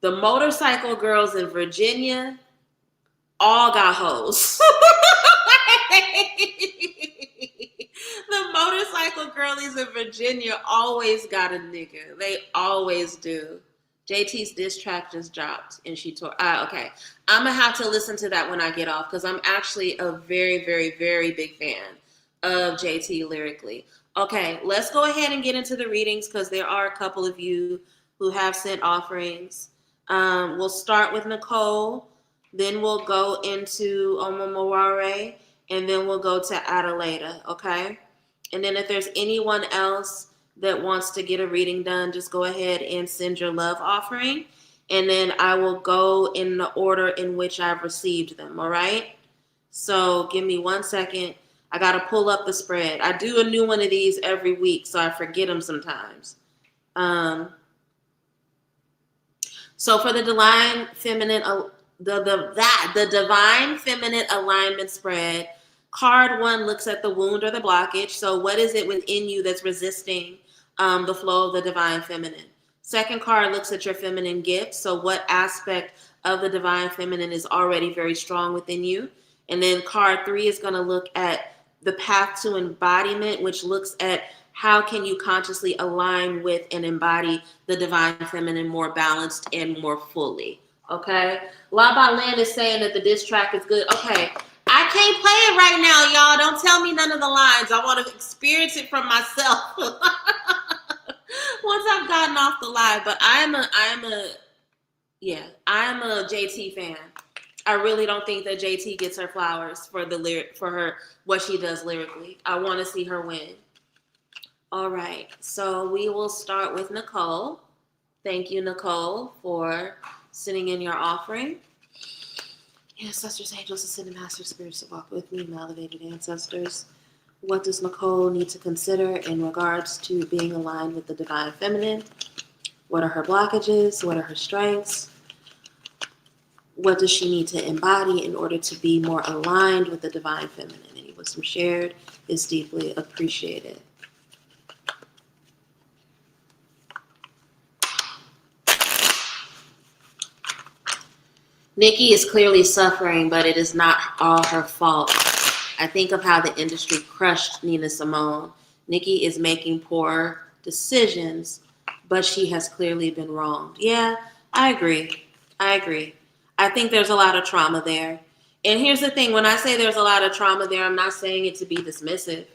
The motorcycle girls in Virginia all got hoes. The motorcycle girlies in Virginia always got a nigga. They always do. JT's diss track just dropped and she tore. Okay. I'm going to have to listen to that when I get off because I'm actually a very, very, very big fan of JT lyrically. Okay, let's go ahead and get into the readings because there are a couple of you who have sent offerings. We'll start with Nicole, then we'll go into Omomaware, and then we'll go to Adelaida, okay? And then if there's anyone else that wants to get a reading done, just go ahead and send your love offering. And then I will go in the order in which I've received them, all right? So give me 1 second. I got to pull up the spread. I do a new one of these every week, so I forget them sometimes. So for the Divine Feminine, the Divine Feminine Alignment spread, Card 1 looks at the wound or the blockage. So what is it within you that's resisting the flow of the divine feminine? Second card looks at your feminine gift. So what aspect of the divine feminine is already very strong within you? And then card 3 is going to look at the path to embodiment, which looks at how can you consciously align with and embody the divine feminine more balanced and more fully. Okay? La Ba Land is saying that the diss track is good. Okay. I can't play it right now, y'all. Don't tell me none of the lines. I want to experience it from myself once I've gotten off the live. But I am a JT fan. I really don't think that JT gets her flowers for her what she does lyrically. I want to see her win. All right, so we will start with Nicole. Thank you, Nicole, for sending in your offering. Ancestors, angels, ascended masters, spirits that walk with me, my elevated ancestors. What does Nicole need to consider in regards to being aligned with the divine feminine? What are her blockages? What are her strengths? What does she need to embody in order to be more aligned with the divine feminine? Any wisdom shared is deeply appreciated. Nicki is clearly suffering, but it is not all her fault. I think of how the industry crushed Nina Simone. Nicki is making poor decisions, but she has clearly been wronged. Yeah, I agree. I think there's a lot of trauma there. And here's the thing, when I say there's a lot of trauma there, I'm not saying it to be dismissive.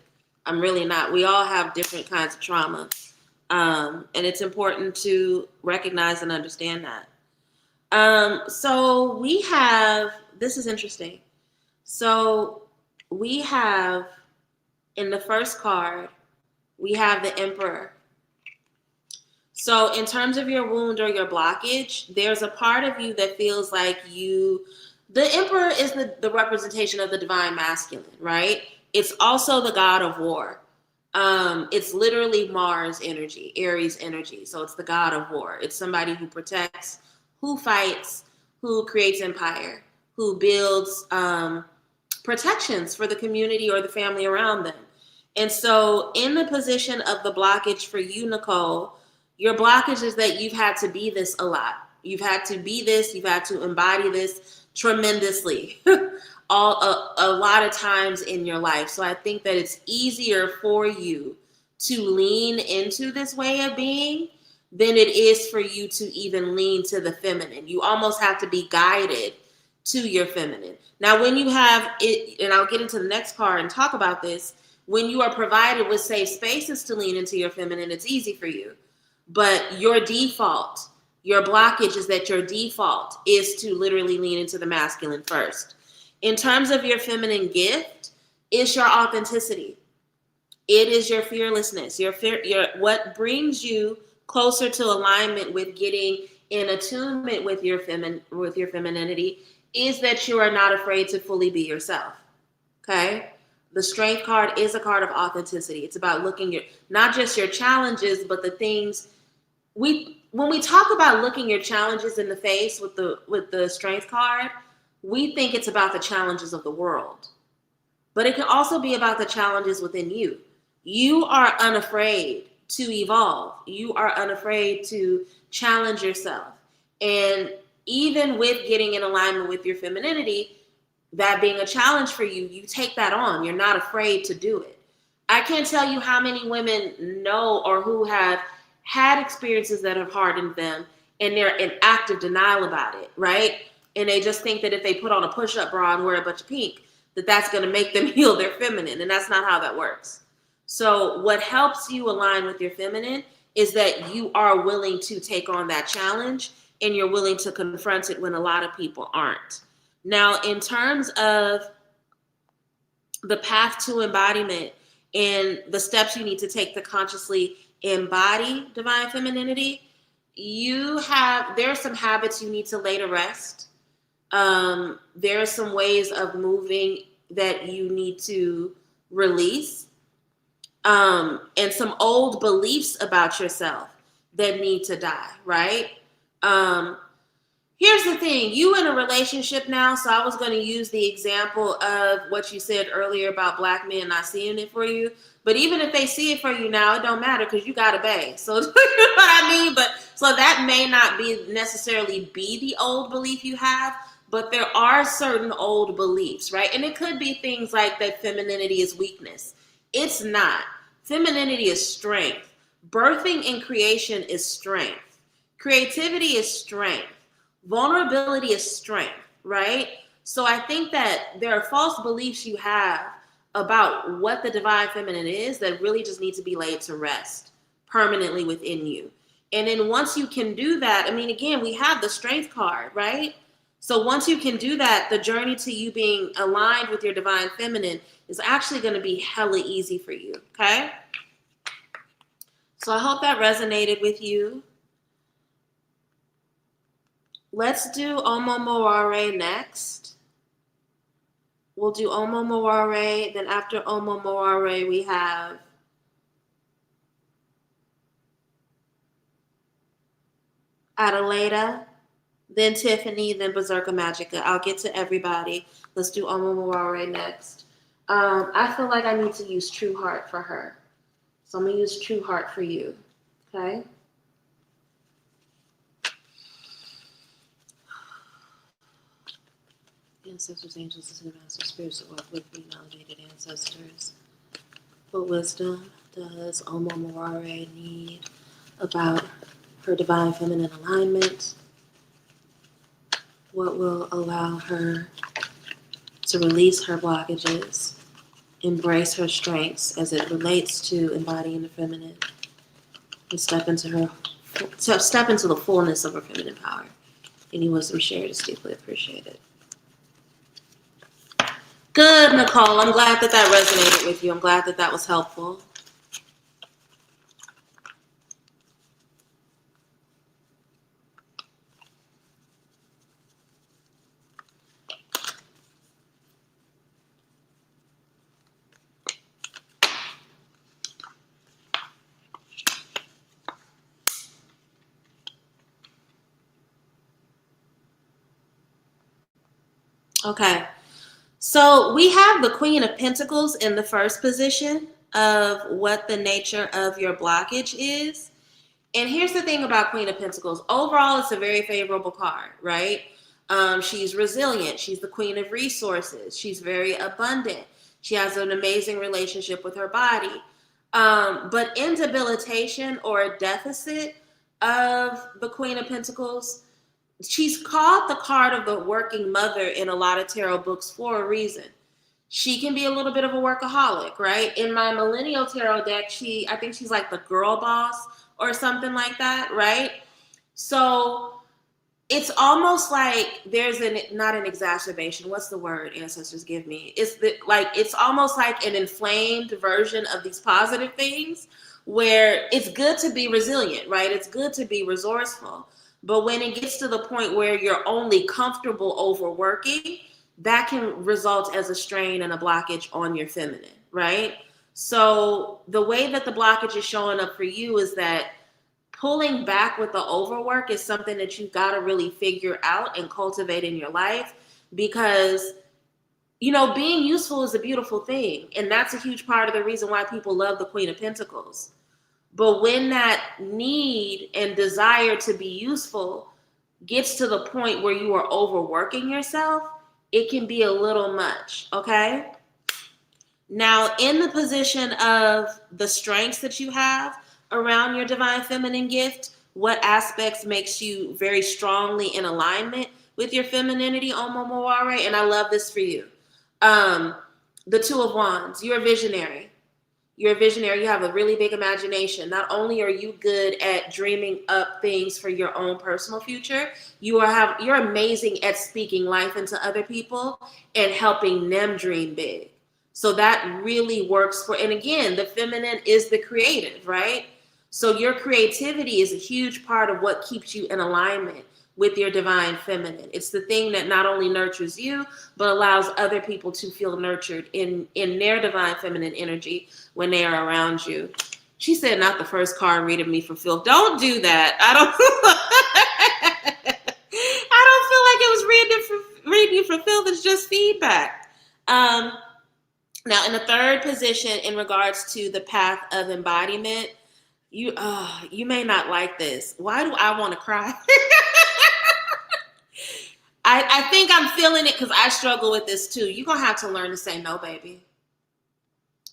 I'm really not. We all have different kinds of trauma. And it's important to recognize and understand that. So we have, this is interesting. So we have, in the first card, we have the Emperor. So in terms of your wound or your blockage, there's a part of you that feels like the Emperor is the representation of the divine masculine, right? It's also the god of war. It's literally Mars energy, Aries energy. So it's the god of war. It's somebody who protects, who fights, who creates empire, who builds protections for the community or the family around them. And so in the position of the blockage for you, Nicole, your blockage is that you've had to be this a lot. You've had to be this, you've had to embody this tremendously a lot of times in your life. So I think that it's easier for you to lean into this way of being than it is for you to even lean to the feminine. You almost have to be guided to your feminine. Now, when you have it, and I'll get into the next card and talk about this, when you are provided with safe spaces to lean into your feminine, it's easy for you. But your default, your blockage is that your default is to literally lean into the masculine first. In terms of your feminine gift, it's your authenticity. It is your fearlessness. Your what brings you closer to alignment with getting in attunement with your femininity is that you are not afraid to fully be yourself. Okay? The strength card is a card of authenticity. It's about looking not just your challenges, but the things when we talk about looking your challenges in the face with the strength card, we think it's about the challenges of the world. But it can also be about the challenges within you. You are unafraid to evolve. You are unafraid to challenge yourself. And even with getting in alignment with your femininity, that being a challenge for you, you take that on. You're not afraid to do it. I can't tell you how many women know or who have had experiences that have hardened them and they're in active denial about it, right? And they just think that if they put on a push-up bra and wear a bunch of pink, that's going to make them heal their feminine. And that's not how that works. So what helps you align with your feminine is that you are willing to take on that challenge and you're willing to confront it when a lot of people aren't. Now, in terms of the path to embodiment and the steps you need to take to consciously embody divine femininity, there are some habits you need to lay to rest. There are some ways of moving that you need to release, and some old beliefs about yourself that need to die, right? Here's the thing, you in a relationship now, so I was going to use the example of what you said earlier about black men not seeing it for you. But even if they see it for you now, it don't matter because you got a bae. So you know what I mean? But so that may not be necessarily be the old belief you have, but there are certain old beliefs, right? And it could be things like that femininity is weakness. It's not. Femininity is strength. Birthing and creation is strength. Creativity is strength. Vulnerability is strength, right? So I think that there are false beliefs you have about what the divine feminine is that really just need to be laid to rest permanently within you. And then once you can do that, I mean, again, we have the strength card, right? So once you can do that, the journey to you being aligned with your divine feminine is actually going to be hella easy for you, okay? So I hope that resonated with you. Let's do Omo Moare next. We'll do Omo Moare. Then after Omo Moare, we have Adelaida, then Tiffany, then Berserker Magica. I'll get to everybody. Let's do Omo Moare next. I feel like I need to use True Heart for her. So I'm going to use True Heart for you. Okay? Ancestors, angels, and masters, spirits that work with me, elevated ancestors. What wisdom does Omo Moare need about her divine feminine alignment? What will allow her to release her blockages, embrace her strengths as it relates to embodying the feminine, and step into the fullness of her feminine power? Any wisdom shared is deeply appreciated. Good, Nicole. I'm glad that resonated with you. I'm glad that was helpful. Okay. So we have the Queen of Pentacles in the first position of what the nature of your blockage is. And here's the thing about Queen of Pentacles. Overall, it's a very favorable card, right? She's resilient. She's the queen of resources. She's very abundant. She has an amazing relationship with her body. But in debilitation or a deficit of the Queen of Pentacles, she's called the card of the working mother in a lot of tarot books for a reason. She can be a little bit of a workaholic, right? In my millennial tarot deck, I think she's like the girl boss or something like that, right? So it's almost like there's not an exacerbation. What's the word, ancestors give me? It's almost like an inflamed version of these positive things where it's good to be resilient, right? It's good to be resourceful. But when it gets to the point where you're only comfortable overworking, that can result as a strain and a blockage on your feminine, right? So the way that the blockage is showing up for you is that pulling back with the overwork is something that you've got to really figure out and cultivate in your life, because, you know, being useful is a beautiful thing. And that's a huge part of the reason why people love the Queen of Pentacles. But when that need and desire to be useful gets to the point where you are overworking yourself, it can be a little much, okay? Now, in the position of the strengths that you have around your divine feminine gift, what aspects makes you very strongly in alignment with your femininity, Omo Moare? And I love this for you. The Two of Wands, you're a visionary. You're a visionary. You have a really big imagination. Not only are you good at dreaming up things for your own personal future, you're amazing at speaking life into other people and helping them dream big. So that really works and again, the feminine is the creative, right? So your creativity is a huge part of what keeps you in alignment with your divine feminine. It's the thing that not only nurtures you, but allows other people to feel nurtured in their divine feminine energy when they are around you. She said, not the first card reading me for filth. Don't do that. I don't Now, in the third position, in regards to the path of embodiment, you may not like this. Why do I want to cry? I think I'm feeling it because I struggle with this too. You're going to have to learn to say no, baby.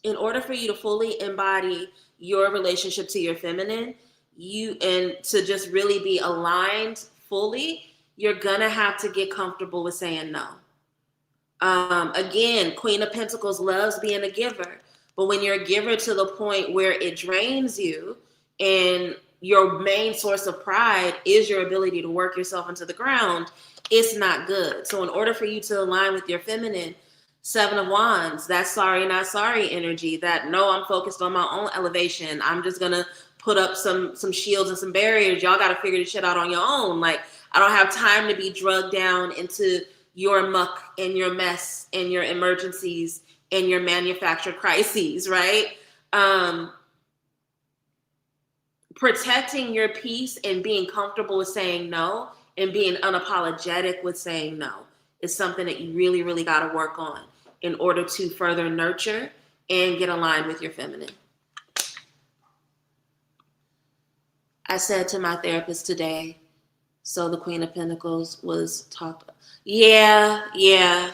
In order for you to fully embody your relationship to your feminine, and to just really be aligned fully, you're going to have to get comfortable with saying no. Again, Queen of Pentacles loves being a giver. But when you're a giver to the point where it drains you, and your main source of pride is your ability to work yourself into the ground, it's not good. So in order for you to align with your feminine, 7 of Wands, that sorry, not sorry energy, that no, I'm focused on my own elevation. I'm just going to put up some shields and some barriers. Y'all got to figure this shit out on your own. Like, I don't have time to be drugged down into your muck and your mess and your emergencies and your manufactured crises, right? Protecting your peace and being comfortable with saying no and being unapologetic with saying no is something that you really, really got to work on in order to further nurture and get aligned with your feminine. I said to my therapist today, so the Queen of Pentacles was talked. Yeah.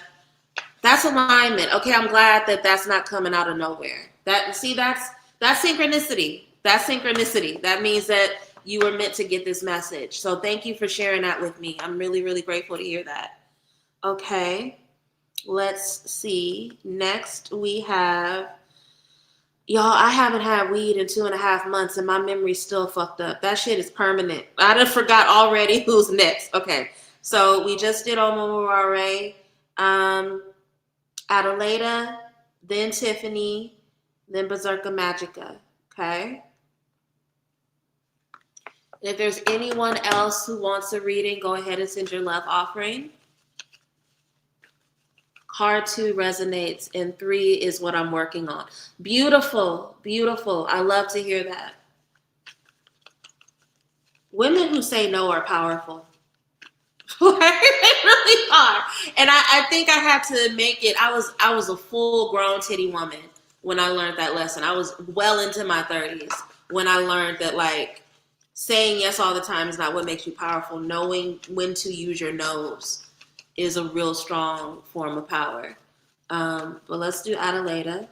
That's alignment. Okay, I'm glad that that's not coming out of nowhere. That's synchronicity. That's synchronicity. That means that you were meant to get this message. So thank you for sharing that with me. I'm really, really grateful to hear that. Okay, let's see. Next we have, y'all, I haven't had weed in 2.5 months and my memory's still fucked up. That shit is permanent. I done forgot already who's next. Okay, so we just did Omamurare, Adelaida, then Tiffany, then Berserker Magica. Okay. If there's anyone else who wants a reading, go ahead and send your love offering. Card 2 resonates, and 3 is what I'm working on. Beautiful, beautiful. I love to hear that. Women who say no are powerful. They really are. And I think I had to make it. I was a full-grown titty woman when I learned that lesson. I was well into my 30s when I learned that, like, saying yes all the time is not what makes you powerful. Knowing when to use your no's is a real strong form of power. But let's do Adelaida.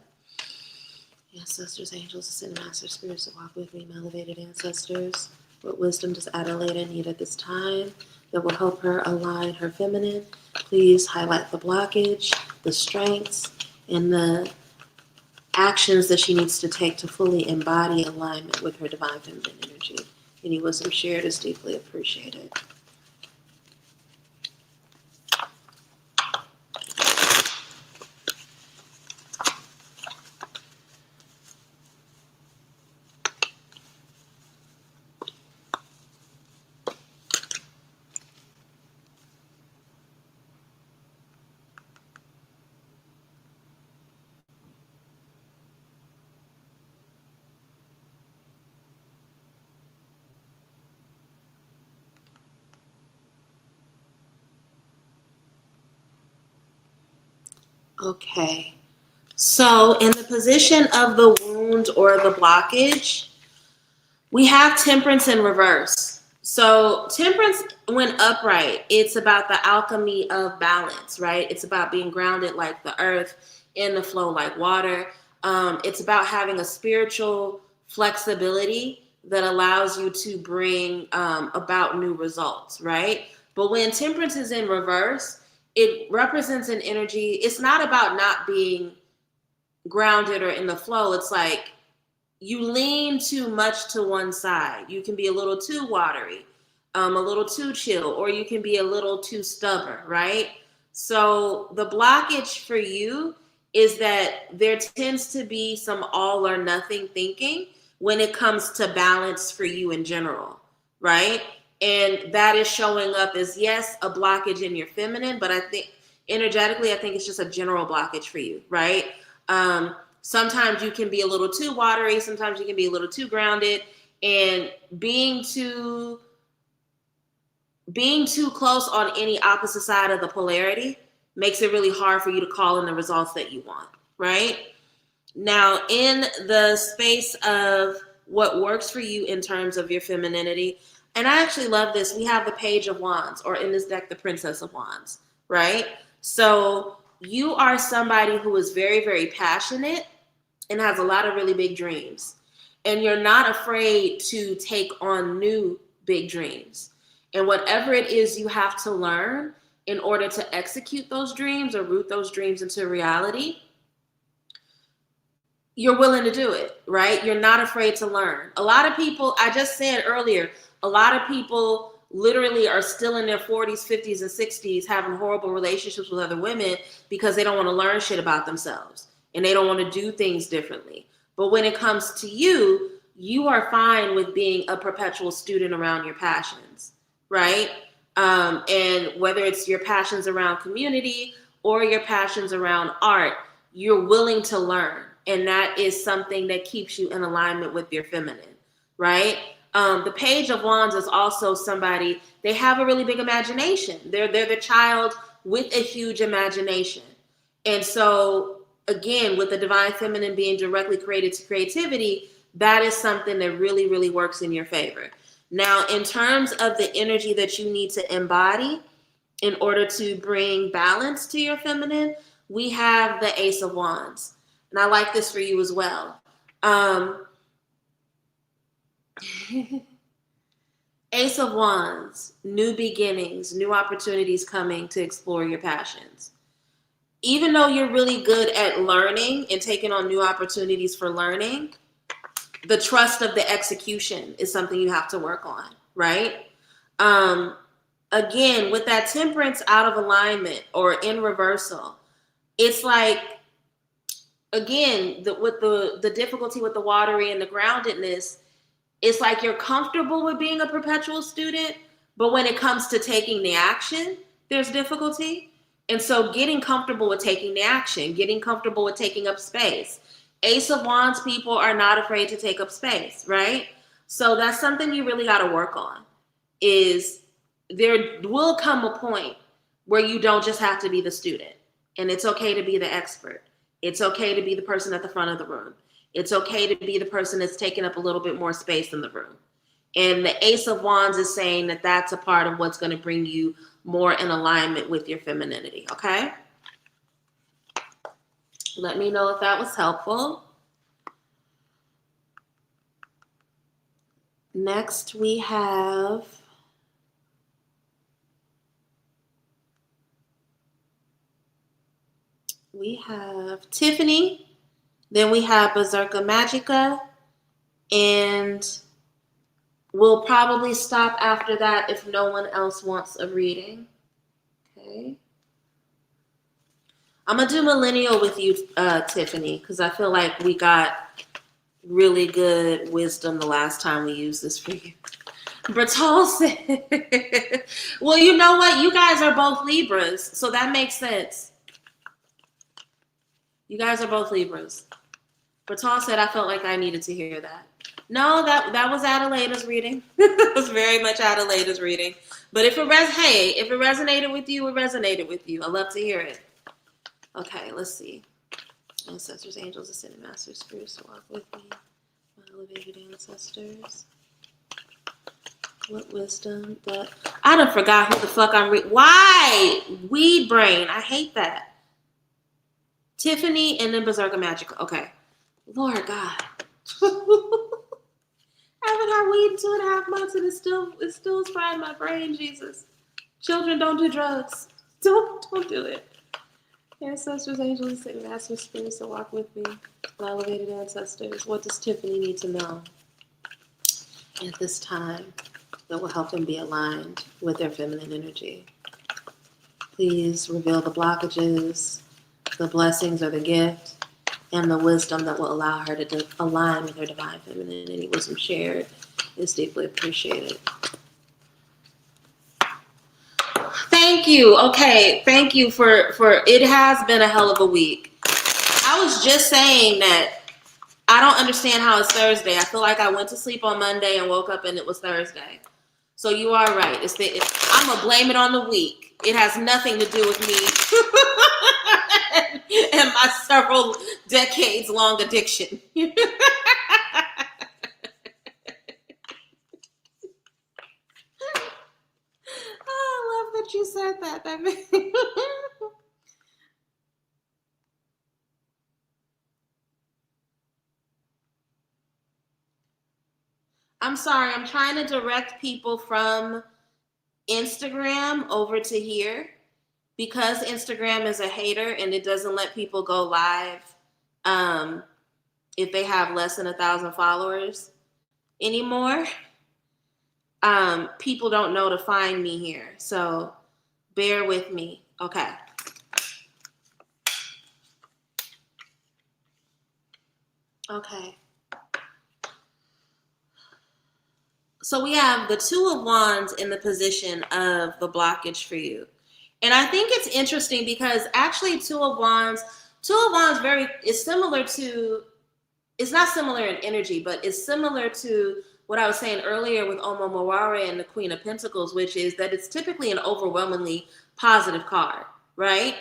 Ancestors, angels, ascended masters, spirits that walk with me, my elevated ancestors. What wisdom does Adelaida need at this time that will help her align her feminine? Please highlight the blockage, the strengths, and the actions that she needs to take to fully embody alignment with her divine feminine energy. Any wisdom shared is deeply appreciated. Okay, so in the position of the wound or the blockage, we have temperance in reverse. So temperance, when upright, it's about the alchemy of balance, right? It's about being grounded like the earth, in the flow like water. It's about having a spiritual flexibility that allows you to bring about new results, right? But when temperance is in reverse, it represents an energy. It's not about not being grounded or in the flow. It's like you lean too much to one side. You can be a little too watery, a little too chill, or you can be a little too stubborn, right? So the blockage for you is that there tends to be some all or nothing thinking when it comes to balance for you in general, right? And that is showing up as, yes, a blockage in your feminine, but I think energetically, I think it's just a general blockage for you, right? Sometimes you can be a little too watery. Sometimes you can be a little too grounded, and being too close on any opposite side of the polarity makes it really hard for you to call in the results that you want, right? Now, in the space of what works for you in terms of your femininity, and I actually love this, we have the Page of Wands, or in this deck, the Princess of Wands, right? So you are somebody who is very, very passionate and has a lot of really big dreams. And you're not afraid to take on new big dreams. And whatever it is you have to learn in order to execute those dreams or root those dreams into reality, you're willing to do it, right? You're not afraid to learn. A lot of people, I just said earlier, a lot of people literally are still in their 40s, 50s, and 60s having horrible relationships with other women because they don't want to learn shit about themselves and they don't want to do things differently. But when it comes to you, you are fine with being a perpetual student around your passions, right? And whether it's your passions around community or your passions around art, you're willing to learn. And that is something that keeps you in alignment with your feminine, right? The Page of Wands is also somebody, they have a really big imagination. They're the child with a huge imagination. And so, again, with the divine feminine being directly created to creativity, that is something that really, really works in your favor. Now, in terms of the energy that you need to embody in order to bring balance to your feminine, we have the Ace of Wands. And I like this for you as well. Ace of Wands, new beginnings, new opportunities coming to explore your passions. Even though you're really good at learning and taking on new opportunities for learning, the trust of the execution is something you have to work on, right? Again, with that Temperance out of alignment or in reversal, it's like, again, with the difficulty with the watery and the groundedness, it's like you're comfortable with being a perpetual student, but when it comes to taking the action, there's difficulty. And so getting comfortable with taking the action, getting comfortable with taking up space. Ace of Wands people are not afraid to take up space, right? So that's something you really got to work on, is there will come a point where you don't just have to be the student, and it's okay to be the expert. It's okay to be the person at the front of the room. It's okay to be the person that's taking up a little bit more space in the room. And the Ace of Wands is saying that that's a part of what's going to bring you more in alignment with your femininity, okay? Let me know if that was helpful. Next, we have Tiffany. Then we have Berserker Magica, and we'll probably stop after that if no one else wants a reading. Okay. I'm going to do Millennial with you, Tiffany, because I feel like we got really good wisdom the last time we used this for you. Bertol said, well, you know what? You guys are both Libras, so that makes sense. You guys are both Libras. Bertol said, I felt like I needed to hear that. No, that was Adelaida's reading. It was very much Adelaida's reading. But if it resonated with you, it resonated with you. I love to hear it. Okay, let's see. Ancestors, angels, ascended masters, spirits to walk with me. My elevated ancestors. What wisdom that I done forgot who the fuck I'm reading. Why? Weed brain. I hate that. Tiffany and then Berserker Magica. Okay. Lord God. I haven't had weed in 2.5 months and it still is frying my brain, Jesus. Children, don't do drugs. Don't do it. Ancestors, angels, and master spirits that walk with me. My elevated ancestors. What does Tiffany need to know at this time that will help them be aligned with their feminine energy? Please reveal the blockages, the blessings or the gift, and the wisdom that will allow her to align with her divine feminine. Any wisdom shared is deeply appreciated. Thank you. Okay, thank you for it has been a hell of a week. I was just saying that I don't understand how it's Thursday. I feel like I went to sleep on Monday and woke up and it was Thursday. So you are right. I'm going to blame it on the week. It has nothing to do with me and my several decades long addiction. Oh, I love that you said that. I'm sorry, I'm trying to direct people from Instagram over to here because Instagram is a hater and it doesn't let people go live um, if they have less than 1,000 followers anymore. People don't know to find me here, so bear with me. Okay. Okay. So we have the Two of Wands in the position of the blockage for you. And I think it's interesting because actually Two of Wands very is similar to, it's not similar in energy, but it's similar to what I was saying earlier with Omo Maware and the Queen of Pentacles, which is that it's typically an overwhelmingly positive card, right?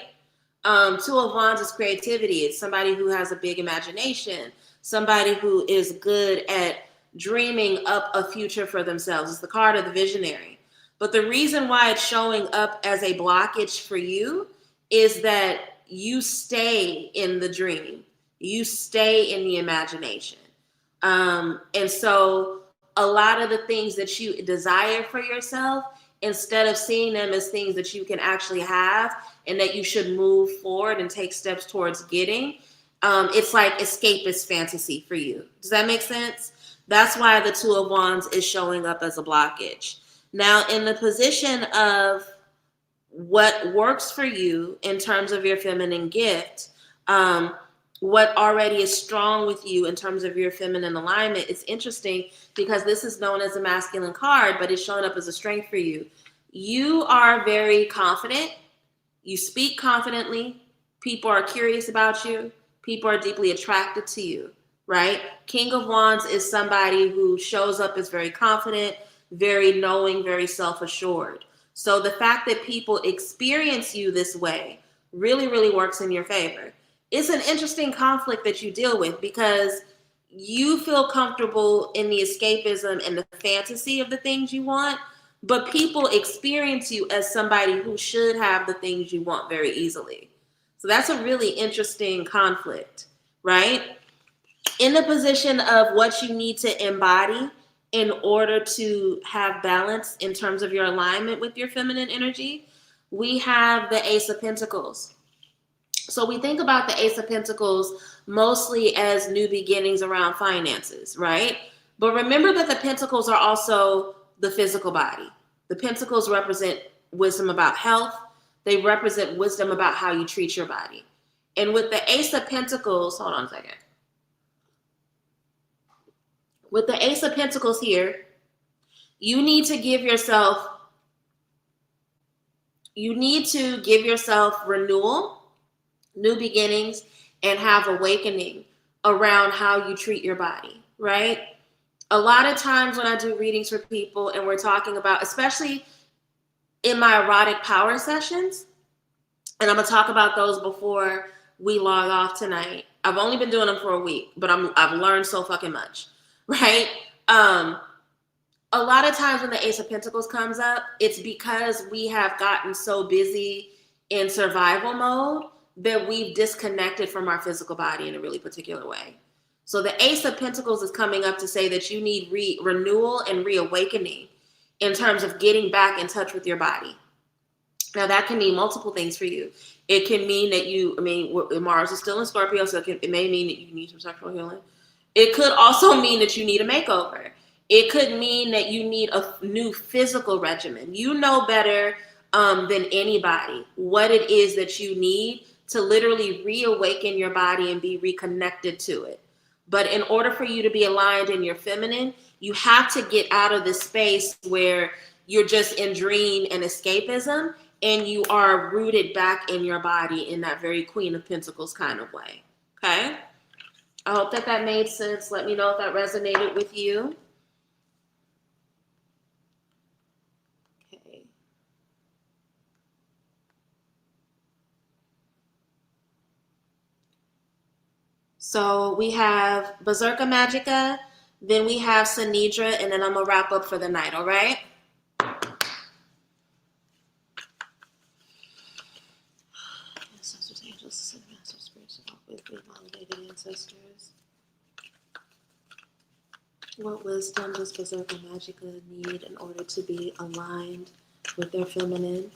Two of Wands is creativity. It's somebody who has a big imagination, somebody who is good at dreaming up a future for themselves. It's the card of the visionary. But the reason why it's showing up as a blockage for you is that you stay in the dream. You stay in the imagination. And so a lot of the things that you desire for yourself, instead of seeing them as things that you can actually have and that you should move forward and take steps towards getting, it's like escapist fantasy for you. Does that make sense? That's why the Two of Wands is showing up as a blockage. Now, in the position of what works for you in terms of your feminine gift, what already is strong with you in terms of your feminine alignment, it's interesting because this is known as a masculine card, but it's showing up as a strength for you. You are very confident. You speak confidently. People are curious about you. People are deeply attracted to you, right? King of Wands is somebody who shows up as very confident, very knowing, very self-assured. So the fact that people experience you this way really, really works in your favor. It's an interesting conflict that you deal with because you feel comfortable in the escapism and the fantasy of the things you want, but people experience you as somebody who should have the things you want very easily. So that's a really interesting conflict, right? In the position of what you need to embody in order to have balance in terms of your alignment with your feminine energy, we have the Ace of Pentacles. So we think about the Ace of Pentacles mostly as new beginnings around finances, right? But remember that the Pentacles are also the physical body. The Pentacles represent wisdom about health. They represent wisdom about how you treat your body. And with the Ace of Pentacles, hold on a second. With the Ace of Pentacles here, you need to give yourself renewal, new beginnings, and have awakening around how you treat your body, right? A lot of times when I do readings for people and we're talking about, especially in my erotic power sessions, and I'm gonna talk about those before we log off tonight. I've only been doing them for a week, but I've learned so fucking much, right? A lot of times when the Ace of Pentacles comes up, it's because we have gotten so busy in survival mode that we've disconnected from our physical body in a really particular way. So the Ace of Pentacles is coming up to say that you need renewal and reawakening in terms of getting back in touch with your body. Now that can mean multiple things for you. It can mean that Mars is still in Scorpio, so it may mean that you need some sexual healing. It could also mean that you need a makeover. It could mean that you need a new physical regimen. You know better than anybody what it is that you need to literally reawaken your body and be reconnected to it. But in order for you to be aligned in your feminine, you have to get out of this space where you're just in dream and escapism and you are rooted back in your body in that very Queen of Pentacles kind of way. Okay? I hope that made sense. Let me know if that resonated with you. Okay. So we have Berserker Magica, then we have Sinidra, and then I'm gonna wrap up for the night, all right? Ancestors, angels, masters, spirits, with validated ancestors. What wisdom does Berserker Magica need in order to be aligned with their feminine?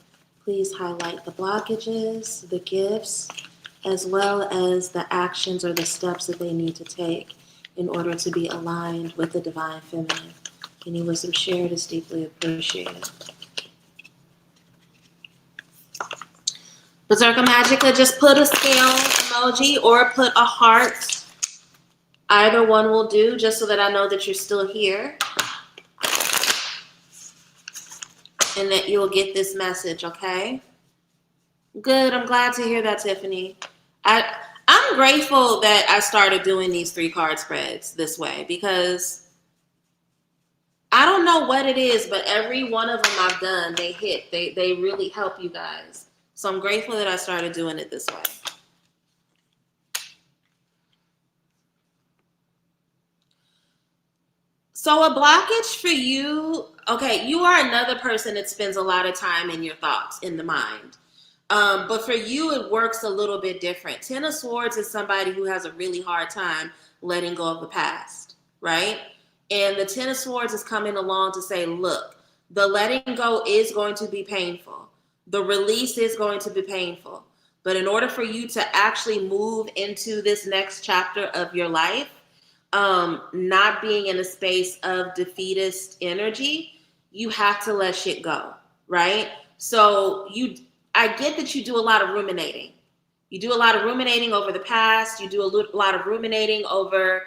Please highlight the blockages, the gifts, as well as the actions or the steps that they need to take in order to be aligned with the divine feminine. Any wisdom shared is deeply appreciated. Berserker Magica, just put a scale emoji or put a heart. Either one will do, just so that I know that you're still here and that you'll get this message, okay? Good. I'm glad to hear that, Tiffany. I'm grateful that I started doing these 3-card spreads this way, because I don't know what it is, but every one of them I've done, they hit. They really help you guys. So I'm grateful that I started doing it this way. So a blockage for you, okay, you are another person that spends a lot of time in your thoughts, in the mind. But for you, it works a little bit different. Ten of Swords is somebody who has a really hard time letting go of the past, right? And the Ten of Swords is coming along to say, look, the letting go is going to be painful. The release is going to be painful. But in order for you to actually move into this next chapter of your life, not being in a space of defeatist energy, you have to let shit go, right? So I get that you do a lot of ruminating. You do a lot of ruminating over the past. You do a lot of ruminating over,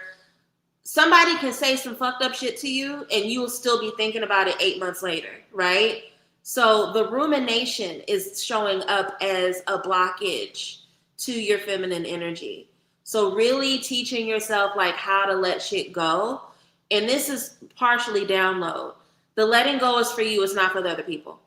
somebody can say some fucked up shit to you and you will still be thinking about it 8 months later, right? So the rumination is showing up as a blockage to your feminine energy. So really teaching yourself like how to let shit go. And this is partially download. The letting go is for you. It's not for the other people.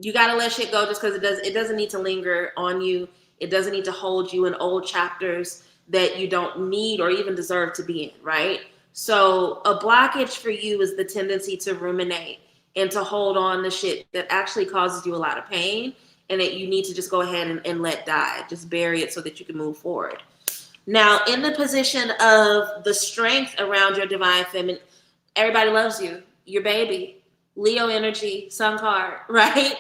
You got to let shit go just because it doesn't need to linger on you. It doesn't need to hold you in old chapters that you don't need or even deserve to be in, right? So a blockage for you is the tendency to ruminate and to hold on to shit that actually causes you a lot of pain and that you need to just go ahead and let die. Just bury it so that you can move forward. Now, in the position of the strength around your divine feminine, everybody loves you. Your baby, Leo energy, sun card, right?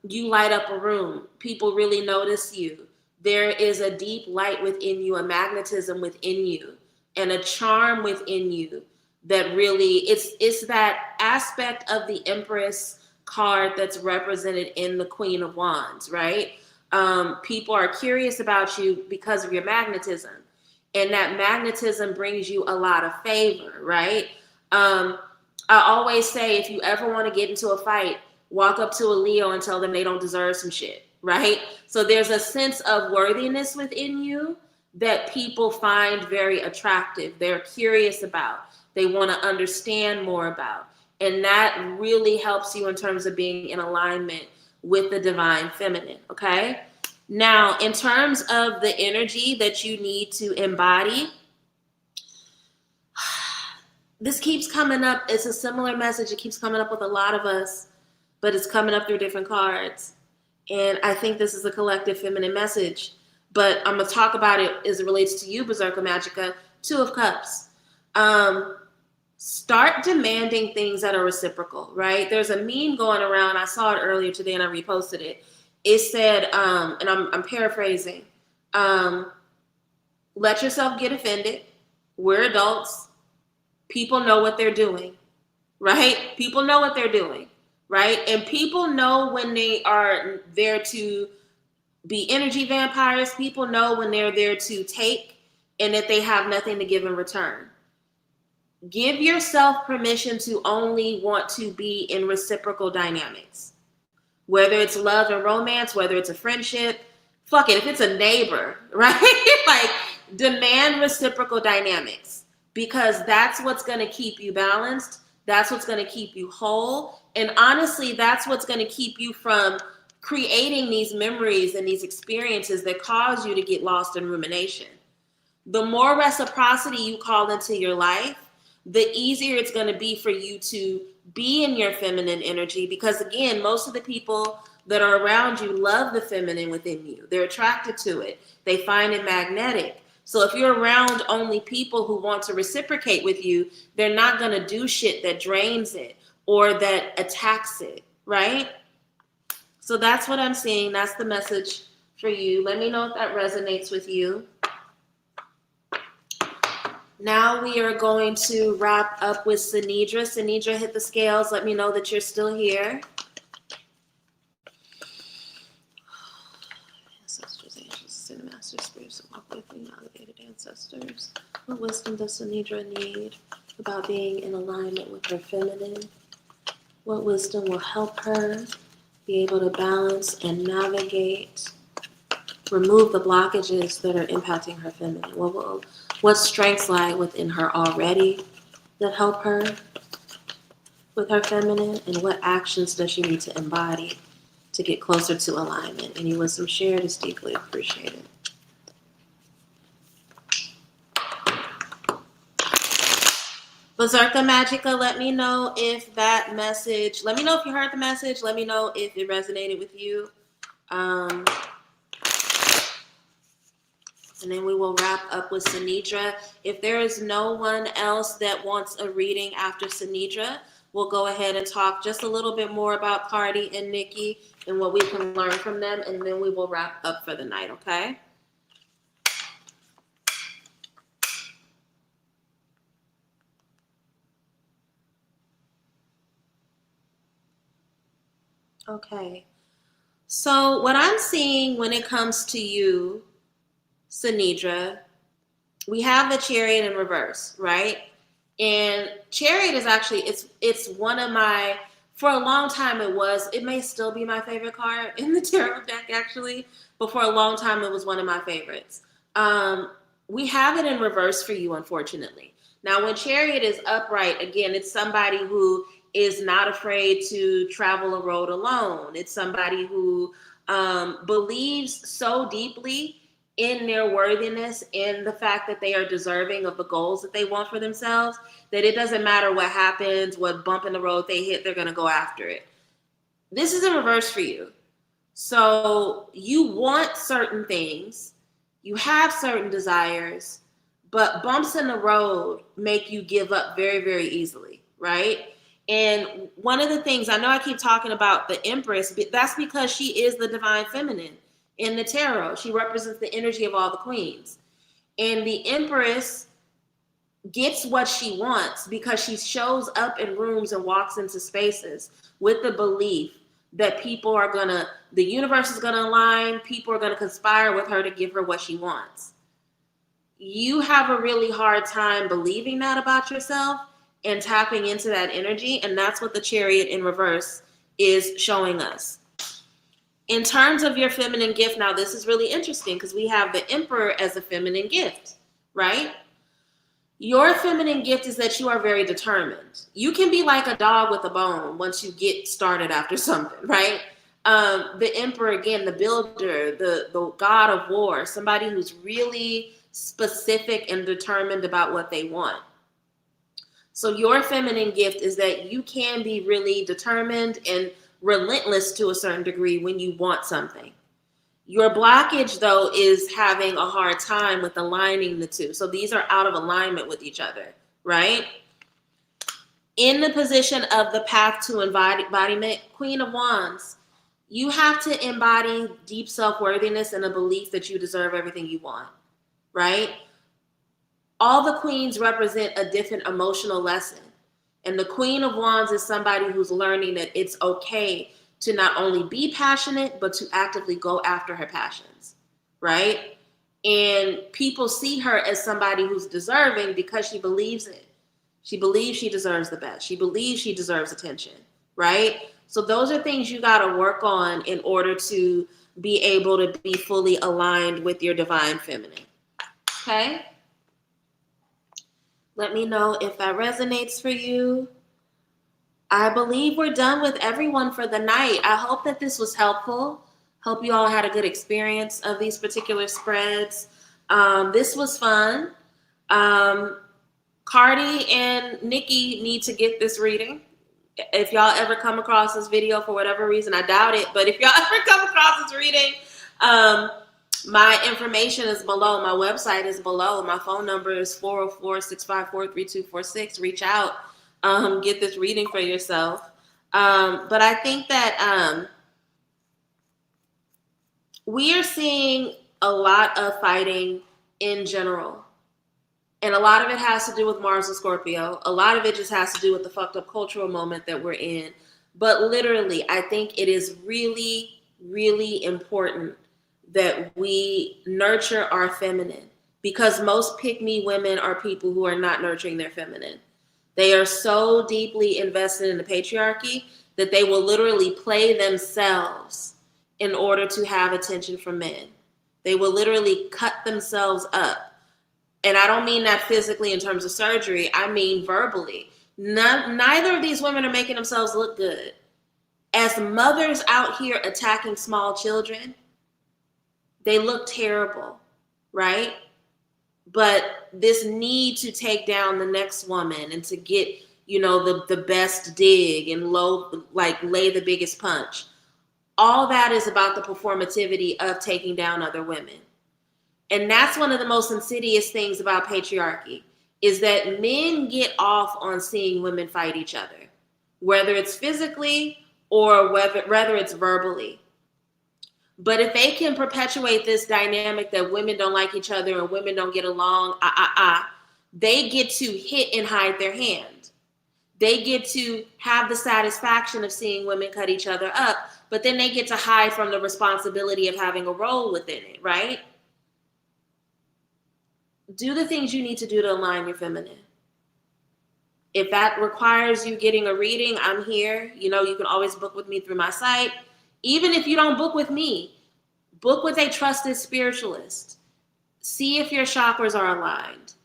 You light up a room. People really notice you. There is a deep light within you, a magnetism within you, and a charm within you that really, it's that aspect of the Empress card that's represented in the Queen of Wands, right? People are curious about you because of your magnetism, and that magnetism brings you a lot of favor, right? I always say, if you ever want to get into a fight, walk up to a Leo and tell them they don't deserve some shit, right? So there's a sense of worthiness within you that people find very attractive. They're curious about. They want to understand more about. And that really helps you in terms of being in alignment with the divine feminine, okay? Now, in terms of the energy that you need to embody, this keeps coming up. It's a similar message. It keeps coming up with a lot of us, but it's coming up through different cards. And I think this is a collective feminine message. But I'm going to talk about it as it relates to you, Berserker Magica. 2 of Cups. Start demanding things that are reciprocal, right? There's a meme going around. I saw it earlier today and I reposted it. It said, and I'm paraphrasing, let yourself get offended. We're adults. People know what they're doing, right? People know what they're doing, right? And people know when they are there to be energy vampires. People know when they're there to take and that they have nothing to give in return. Give yourself permission to only want to be in reciprocal dynamics. Whether it's love and romance, whether it's a friendship, fuck it, if it's a neighbor, right? Like, demand reciprocal dynamics, because that's what's going to keep you balanced. That's what's going to keep you whole. And honestly, that's what's going to keep you from creating these memories and these experiences that cause you to get lost in rumination. The more reciprocity you call into your life, the easier it's going to be for you to be in your feminine energy. Because again, most of the people that are around you love the feminine within you. They're attracted to it. They find it magnetic. So if you're around only people who want to reciprocate with you, they're not going to do shit that drains it or that attacks it, right? So that's what I'm seeing. That's the message for you. Let me know if that resonates with you. Now we are going to wrap up with Sinidra. Sinidra, hit the scales. Let me know that you're still here. Ancestors, angels, sin masters, spirits that walk with me, elevated ancestors. What wisdom does Sinidra need about being in alignment with her feminine? What wisdom will help her be able to balance and navigate, remove the blockages that are impacting her feminine? What strengths lie within her already that help her with her feminine? And what actions does she need to embody to get closer to alignment? Any wisdom shared is deeply appreciated. Berserker Magica, let me know if that message, let me know if you heard the message. Let me know if it resonated with you. And then we will wrap up with Sinidra. If there is no one else that wants a reading after Sinidra, we'll go ahead and talk just a little bit more about Cardi and Nicki and what we can learn from them, and then we will wrap up for the night, okay? Okay. So what I'm seeing when it comes to you, Sinidra, we have the Chariot in reverse, right? And Chariot is actually, it's one of my, for a long time it may still be my favorite card in the tarot deck actually, but for a long time it was one of my favorites. We have it in reverse for you, unfortunately. Now when Chariot is upright, again, it's somebody who is not afraid to travel a road alone. It's somebody who believes so deeply in their worthiness, in the fact that they are deserving of the goals that they want for themselves, that it doesn't matter what happens, what bump in the road they hit, they're going to go after it. This is in reverse for you. So you want certain things, you have certain desires, but bumps in the road make you give up very, very easily, right? And one of the things, I know I keep talking about the Empress, but that's because she is the divine feminine in the tarot. She represents the energy of all the queens. And the Empress gets what she wants because she shows up in rooms and walks into spaces with the belief that the universe is gonna align, people are gonna conspire with her to give her what she wants. You have a really hard time believing that about yourself and tapping into that energy, and that's what the Chariot in reverse is showing us. In terms of your feminine gift, now this is really interesting because we have the Emperor as a feminine gift, right? Your feminine gift is that you are very determined. You can be like a dog with a bone once you get started after something, right? The Emperor, again, the builder, the god of war, somebody who's really specific and determined about what they want. So your feminine gift is that you can be really determined and relentless to a certain degree when you want something. Your blockage, though, is having a hard time with aligning the two. So these are out of alignment with each other, right? In the position of the path to embodiment, Queen of Wands, you have to embody deep self-worthiness and a belief that you deserve everything you want, right? All the queens represent a different emotional lesson. And the Queen of Wands is somebody who's learning that it's okay to not only be passionate, but to actively go after her passions, right? And people see her as somebody who's deserving because she believes it. She believes she deserves the best. She believes she deserves attention, right? So those are things you got to work on in order to be able to be fully aligned with your divine feminine, okay? Let me know if that resonates for you. I believe we're done with everyone for the night. I hope that this was helpful. Hope you all had a good experience of these particular spreads. This was fun. Cardi and Nicki need to get this reading. If y'all ever come across this video for whatever reason, I doubt it, but if y'all ever come across this reading, my information is below. My website is below. My phone number is 404-654-3246. Reach out. Get this reading for yourself. But I think that we are seeing a lot of fighting in general. And a lot of it has to do with Mars and Scorpio. A lot of it just has to do with the fucked up cultural moment that we're in. But literally, I think it is really, really important that we nurture our feminine, because most pick-me women are people who are not nurturing their feminine. They are so deeply invested in the patriarchy that they will literally play themselves in order to have attention from men. They will literally cut themselves up. And I don't mean that physically in terms of surgery. I mean verbally. Neither of these women are making themselves look good. As mothers out here attacking small children, they look terrible, right? But this need to take down the next woman and to get, the best dig and lay the biggest punch. All that is about the performativity of taking down other women. And that's one of the most insidious things about patriarchy, is that men get off on seeing women fight each other, whether it's physically or whether it's verbally. But if they can perpetuate this dynamic that women don't like each other and women don't get along, they get to hit and hide their hand. They get to have the satisfaction of seeing women cut each other up, but then they get to hide from the responsibility of having a role within it, right? Do the things you need to do to align your feminine. If that requires you getting a reading, I'm here. You can always book with me through my site. Even if you don't book with me, book with a trusted spiritualist. See if your chakras are aligned.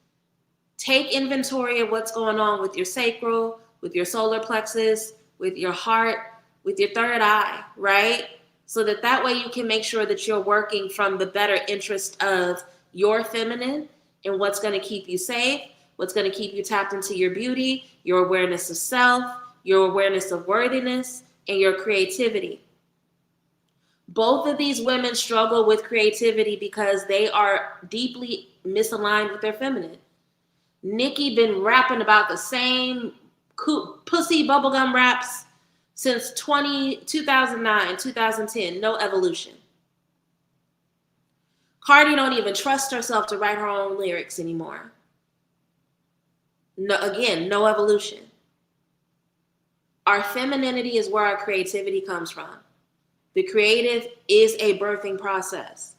Take inventory of what's going on with your sacral, with your solar plexus, with your heart, with your third eye, right? So that way you can make sure that you're working from the better interest of your feminine and what's going to keep you safe, what's going to keep you tapped into your beauty, your awareness of self, your awareness of worthiness, and your creativity. Both of these women struggle with creativity because they are deeply misaligned with their feminine. Nicki been rapping about the same pussy bubblegum raps since 2009, 2010, no evolution. Cardi don't even trust herself to write her own lyrics anymore. No evolution. Our femininity is where our creativity comes from. The creative is a birthing process.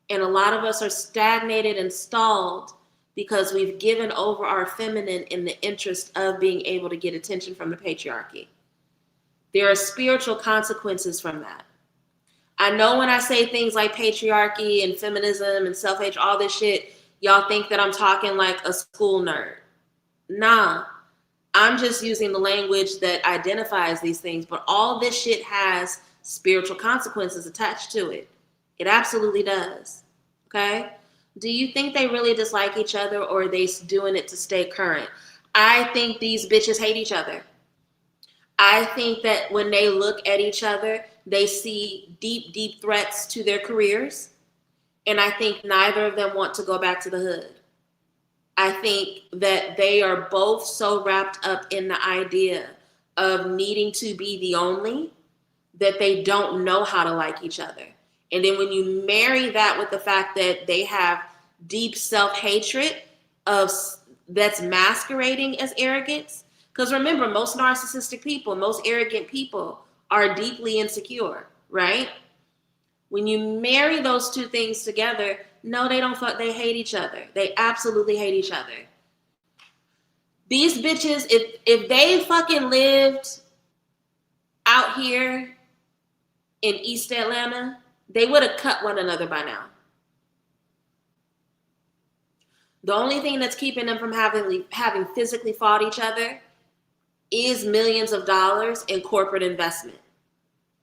And a lot of us are stagnated and stalled because we've given over our feminine in the interest of being able to get attention from the patriarchy. There are spiritual consequences from that. I know when I say things like patriarchy and feminism and self-hatred, all this shit, y'all think that I'm talking like a school nerd. Nah, I'm just using the language that identifies these things, but all this shit has spiritual consequences attached to it. It absolutely does. Okay? Do you think they really dislike each other, or are they doing it to stay current? I think these bitches hate each other. I think that when they look at each other, they see deep, deep threats to their careers. And I think neither of them want to go back to the hood. I think that they are both so wrapped up in the idea of needing to be the only that they don't know how to like each other. And then when you marry that with the fact that they have deep self-hatred that's masquerading as arrogance, because remember, most narcissistic people, most arrogant people are deeply insecure, right? When you marry those two things together, no, they don't fuck, they hate each other. They absolutely hate each other. These bitches, if they fucking lived out here in East Atlanta, they would have cut one another by now. The only thing that's keeping them from having physically fought each other is millions of dollars in corporate investment.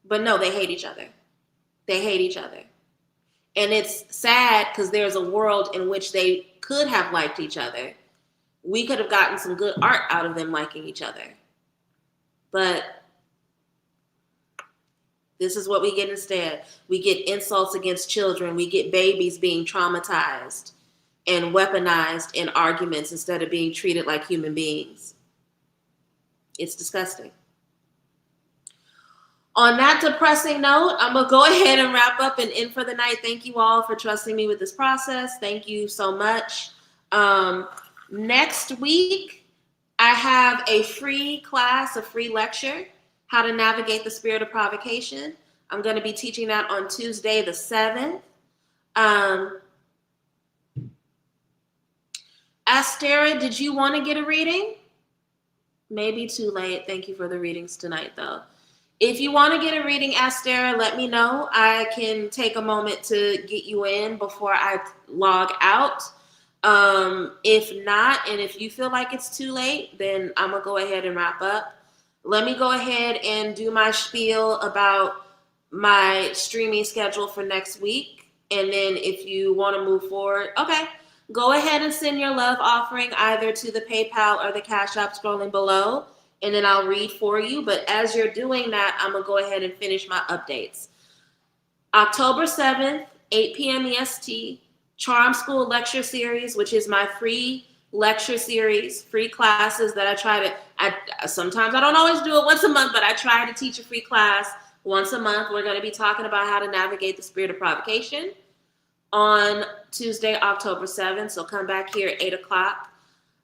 But no, they hate each other. They hate each other. And it's sad because there's a world in which they could have liked each other. We could have gotten some good art out of them liking each other. But this is what we get instead. We get insults against children. We get babies being traumatized and weaponized in arguments instead of being treated like human beings. It's disgusting. On that depressing note, I'm going to go ahead and wrap up and end for the night. Thank you all for trusting me with this process. Thank you so much. Next week, I have a free class, a free lecture, How to Navigate the Spirit of Provocation. I'm going to be teaching that on Tuesday the 7th. Astera, did you want to get a reading? Maybe too late. Thank you for the readings tonight, though. If you want to get a reading, Astera, let me know. I can take a moment to get you in before I log out. If not, and if you feel like it's too late, then I'm going to go ahead and wrap up. Let me go ahead and do my spiel about my streaming schedule for next week. And then if you want to move forward, okay, go ahead and send your love offering either to the PayPal or the Cash App scrolling below, and then I'll read for you. But as you're doing that, I'm going to go ahead and finish my updates. October 7th, 8 p.m. EST, Charm School Lecture Series, which is my free lecture series, free classes that sometimes I don't always do it once a month, but I try to teach a free class once a month. We're going to be talking about how to navigate the spirit of provocation on Tuesday, October 7th. So come back here at 8 o'clock.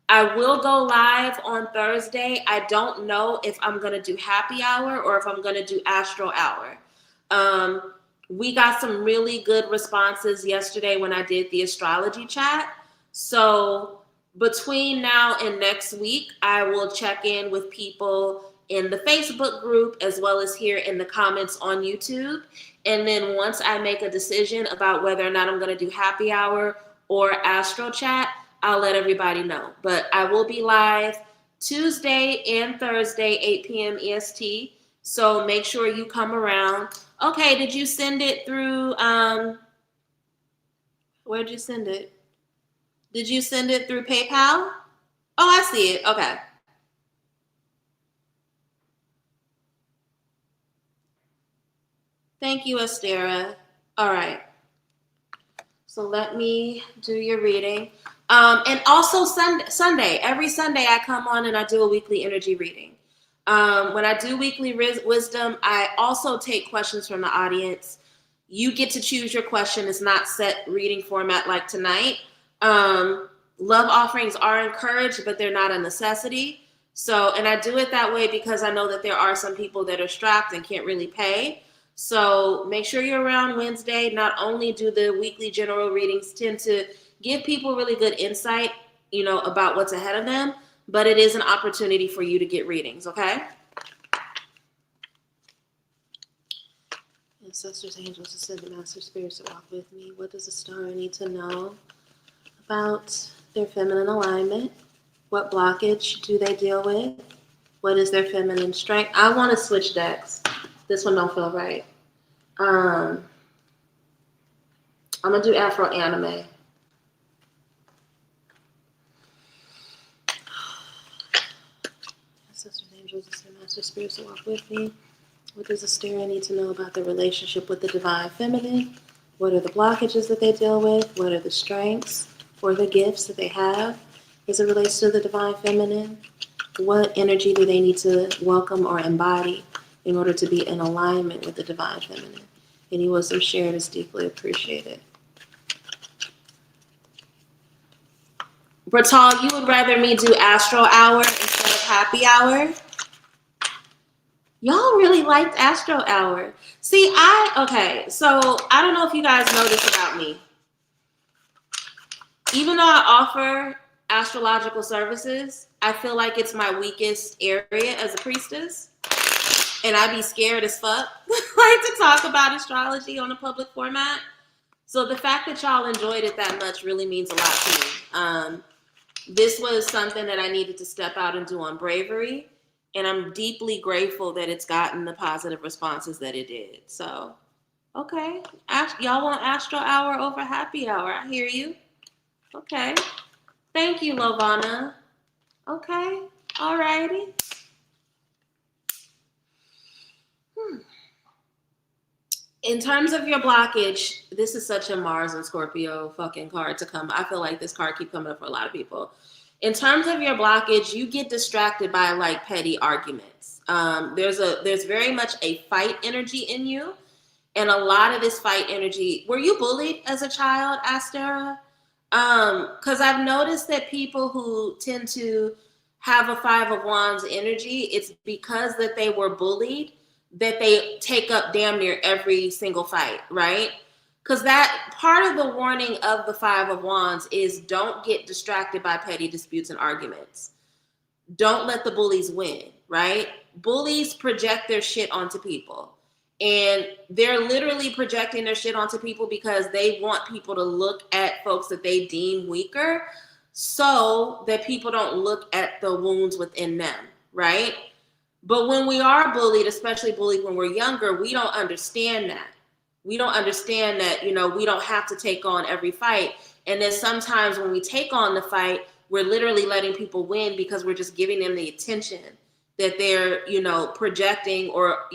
I will go live on Thursday. I don't know if I'm going to do happy hour or if I'm going to do astro hour. We got some really good responses yesterday when I did the astrology chat. So between now and next week, I will check in with people in the Facebook group as well as here in the comments on YouTube. And then once I make a decision about whether or not I'm going to do happy hour or astro chat, I'll let everybody know. But I will be live Tuesday and Thursday, 8 p.m. EST. So make sure you come around. Okay, did you send it through, where'd you send it? Did you send it through PayPal? Oh, I see it. Okay. Thank you, Astera. All right. So let me do your reading. And also Sunday, every Sunday I come on and I do a weekly energy reading. When I do weekly wisdom, I also take questions from the audience. You get to choose your question. It's not set reading format like tonight. Love offerings are encouraged, but they're not a necessity. So, and I do it that way because I know that there are some people that are strapped and can't really pay. So make sure you're around Wednesday. Not only do the weekly general readings tend to give people really good insight, about what's ahead of them, but it is an opportunity for you to get readings, okay? Ancestors, angels, ascended master spirits that walk with me. What does a star need to know about their feminine alignment? What blockage do they deal with? What is their feminine strength? I want to switch decks. This one don't feel right. I'm going to do Afro Anime. Ancestors, angels, and master spirits that walk with me. What does Astera need to know about their relationship with the divine feminine? What are the blockages that they deal with? What are the strengths or the gifts that they have as it relates to the divine feminine? What energy do they need to welcome or embody in order to be in alignment with the divine feminine? Any wisdom shared is deeply appreciated. Bertal, you would rather me do Astro Hour instead of Happy Hour? Y'all really liked Astro Hour. See, so I don't know if you guys know this about me. Even though I offer astrological services, I feel like it's my weakest area as a priestess. And I be scared as fuck like to talk about astrology on a public format. So the fact that y'all enjoyed it that much really means a lot to me. This was something that I needed to step out and do on bravery. And I'm deeply grateful that it's gotten the positive responses that it did. So Okay. Y'all want Astro Hour over Happy Hour. I hear you. Okay. Thank you, Lovana. Okay. Alrighty. In terms of your blockage, this is such a Mars and Scorpio fucking card to come. I feel like this card keep coming up for a lot of people. In terms of your blockage, you get distracted by like petty arguments. There's very much a fight energy in you, and a lot of this fight energy. Were you bullied as a child, Astera? Because I've noticed that people who tend to have a Five of Wands energy, it's because that they were bullied that they take up damn near every single fight, right? Because that part of the warning of the Five of Wands is don't get distracted by petty disputes and arguments. Don't let the bullies win, right? Bullies project their shit onto people. And they're literally projecting their shit onto people because they want people to look at folks that they deem weaker so that people don't look at the wounds within them, right? But when we are bullied, especially bullied when we're younger, we don't understand that. We don't understand that, we don't have to take on every fight. And then sometimes when we take on the fight, we're literally letting people win because we're just giving them the attention that they're, projecting or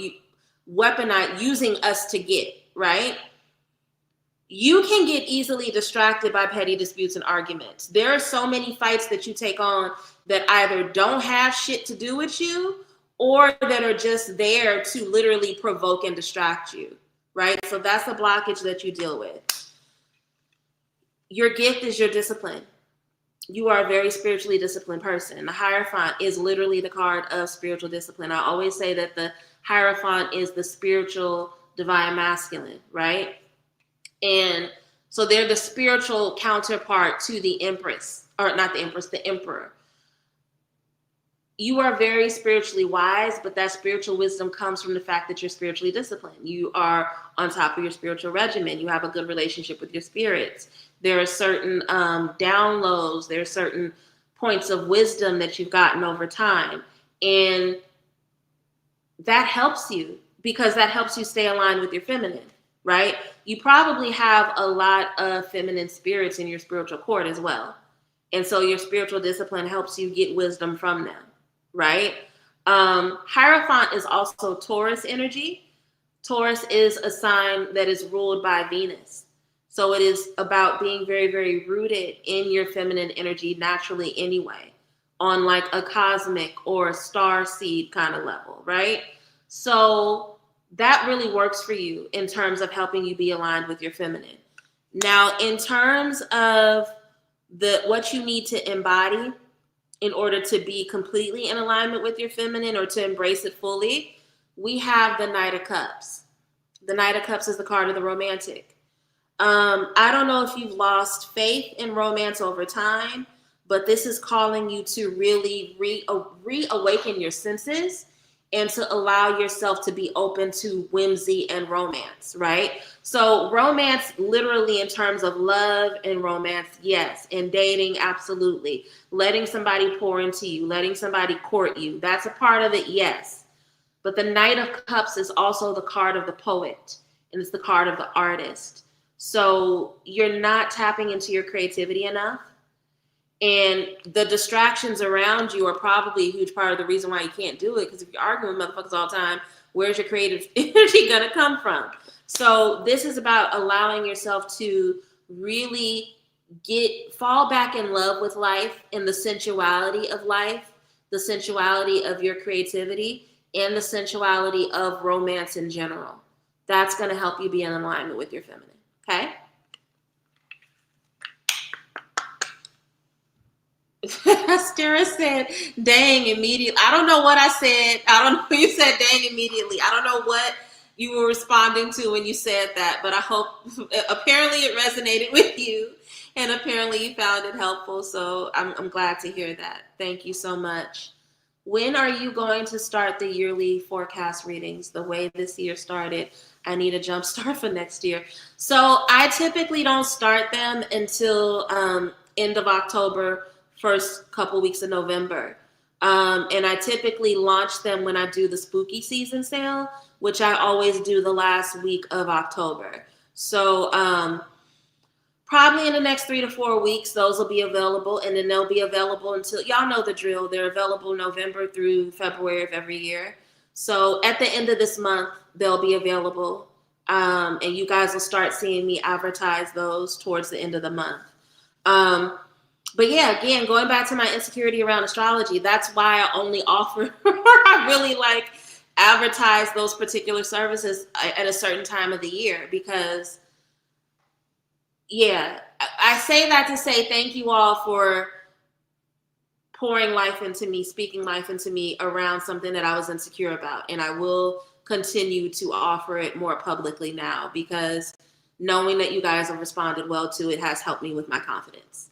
weaponizing, using us to get, right? You can get easily distracted by petty disputes and arguments. There are so many fights that you take on that either don't have shit to do with you or that are just there to literally provoke and distract you, right? So that's the blockage that you deal with. Your gift is your discipline. You are a very spiritually disciplined person. The Hierophant is literally the card of spiritual discipline. I always say that the Hierophant is the spiritual divine masculine, right? And so they're the spiritual counterpart to the Empress, or not the Empress, the Emperor. You are very spiritually wise, but that spiritual wisdom comes from the fact that you're spiritually disciplined. You are on top of your spiritual regimen. You have a good relationship with your spirits. There are certain downloads. There are certain points of wisdom that you've gotten over time. And that helps you because that helps you stay aligned with your feminine, right? You probably have a lot of feminine spirits in your spiritual court as well. And so your spiritual discipline helps you get wisdom from them. Right? Hierophant is also Taurus energy. Taurus is a sign that is ruled by Venus. So it is about being very, very rooted in your feminine energy naturally anyway, on like a cosmic or star seed kind of level, right? So that really works for you in terms of helping you be aligned with your feminine. Now, in terms of what you need to embody in order to be completely in alignment with your feminine or to embrace it fully, we have the Knight of Cups. The Knight of Cups is the card of the romantic. I don't know if you've lost faith in romance over time, but this is calling you to really reawaken your senses and to allow yourself to be open to whimsy and romance, right? So romance, literally in terms of love and romance, yes. And dating, absolutely. Letting somebody pour into you, letting somebody court you, that's a part of it, yes. But the Knight of Cups is also the card of the poet, and it's the card of the artist. So you're not tapping into your creativity enough. And the distractions around you are probably a huge part of the reason why you can't do it. Because if you're arguing with motherfuckers all the time, where's your creative energy going to come from? So this is about allowing yourself to really fall back in love with life and the sensuality of life, the sensuality of your creativity, and the sensuality of romance in general. That's going to help you be in alignment with your feminine. Okay? Stara said, dang, immediately. I don't know what I said. I don't know. You said dang immediately. I don't know what you were responding to when you said that, but I hope, apparently it resonated with you and apparently you found it helpful. So I'm glad to hear that. Thank you so much. When are you going to start the yearly forecast readings? The way this year started, I need a jump start for next year. So I typically don't start them until end of October, first couple weeks of November. And I typically launch them when I do the spooky season sale, which I always do the last week of October. So probably in the next 3 to 4 weeks, those will be available, and then they'll be available until, y'all know the drill. They're available November through February of every year. So at the end of this month, they'll be available. And you guys will start seeing me advertise those towards the end of the month. But yeah, again, going back to my insecurity around astrology, that's why I only offer, I really like advertise those particular services at a certain time of the year, because yeah, I say that to say thank you all for pouring life into me, speaking life into me around something that I was insecure about. And I will continue to offer it more publicly now, because knowing that you guys have responded well to it has helped me with my confidence.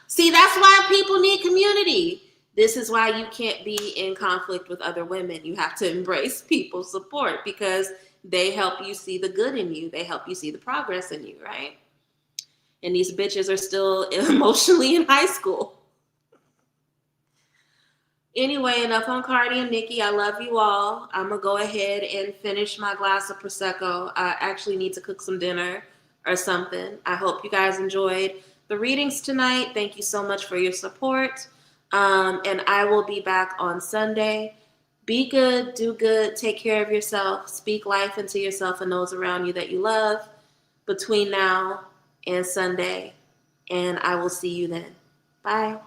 See, that's why people need community. This is why you can't be in conflict with other women. You have to embrace people's support, because they help you see the good in you. They help you see the progress in you, right? And these bitches are still emotionally in high school. Anyway, enough on Cardi and Nicki. I love you all. I'm going to go ahead and finish my glass of Prosecco. I actually need to cook some dinner or something. I hope you guys enjoyed the readings tonight. Thank you so much for your support. And I will be back on Sunday. Be good, do good, take care of yourself, speak life into yourself and those around you that you love between now and Sunday. And I will see you then. Bye.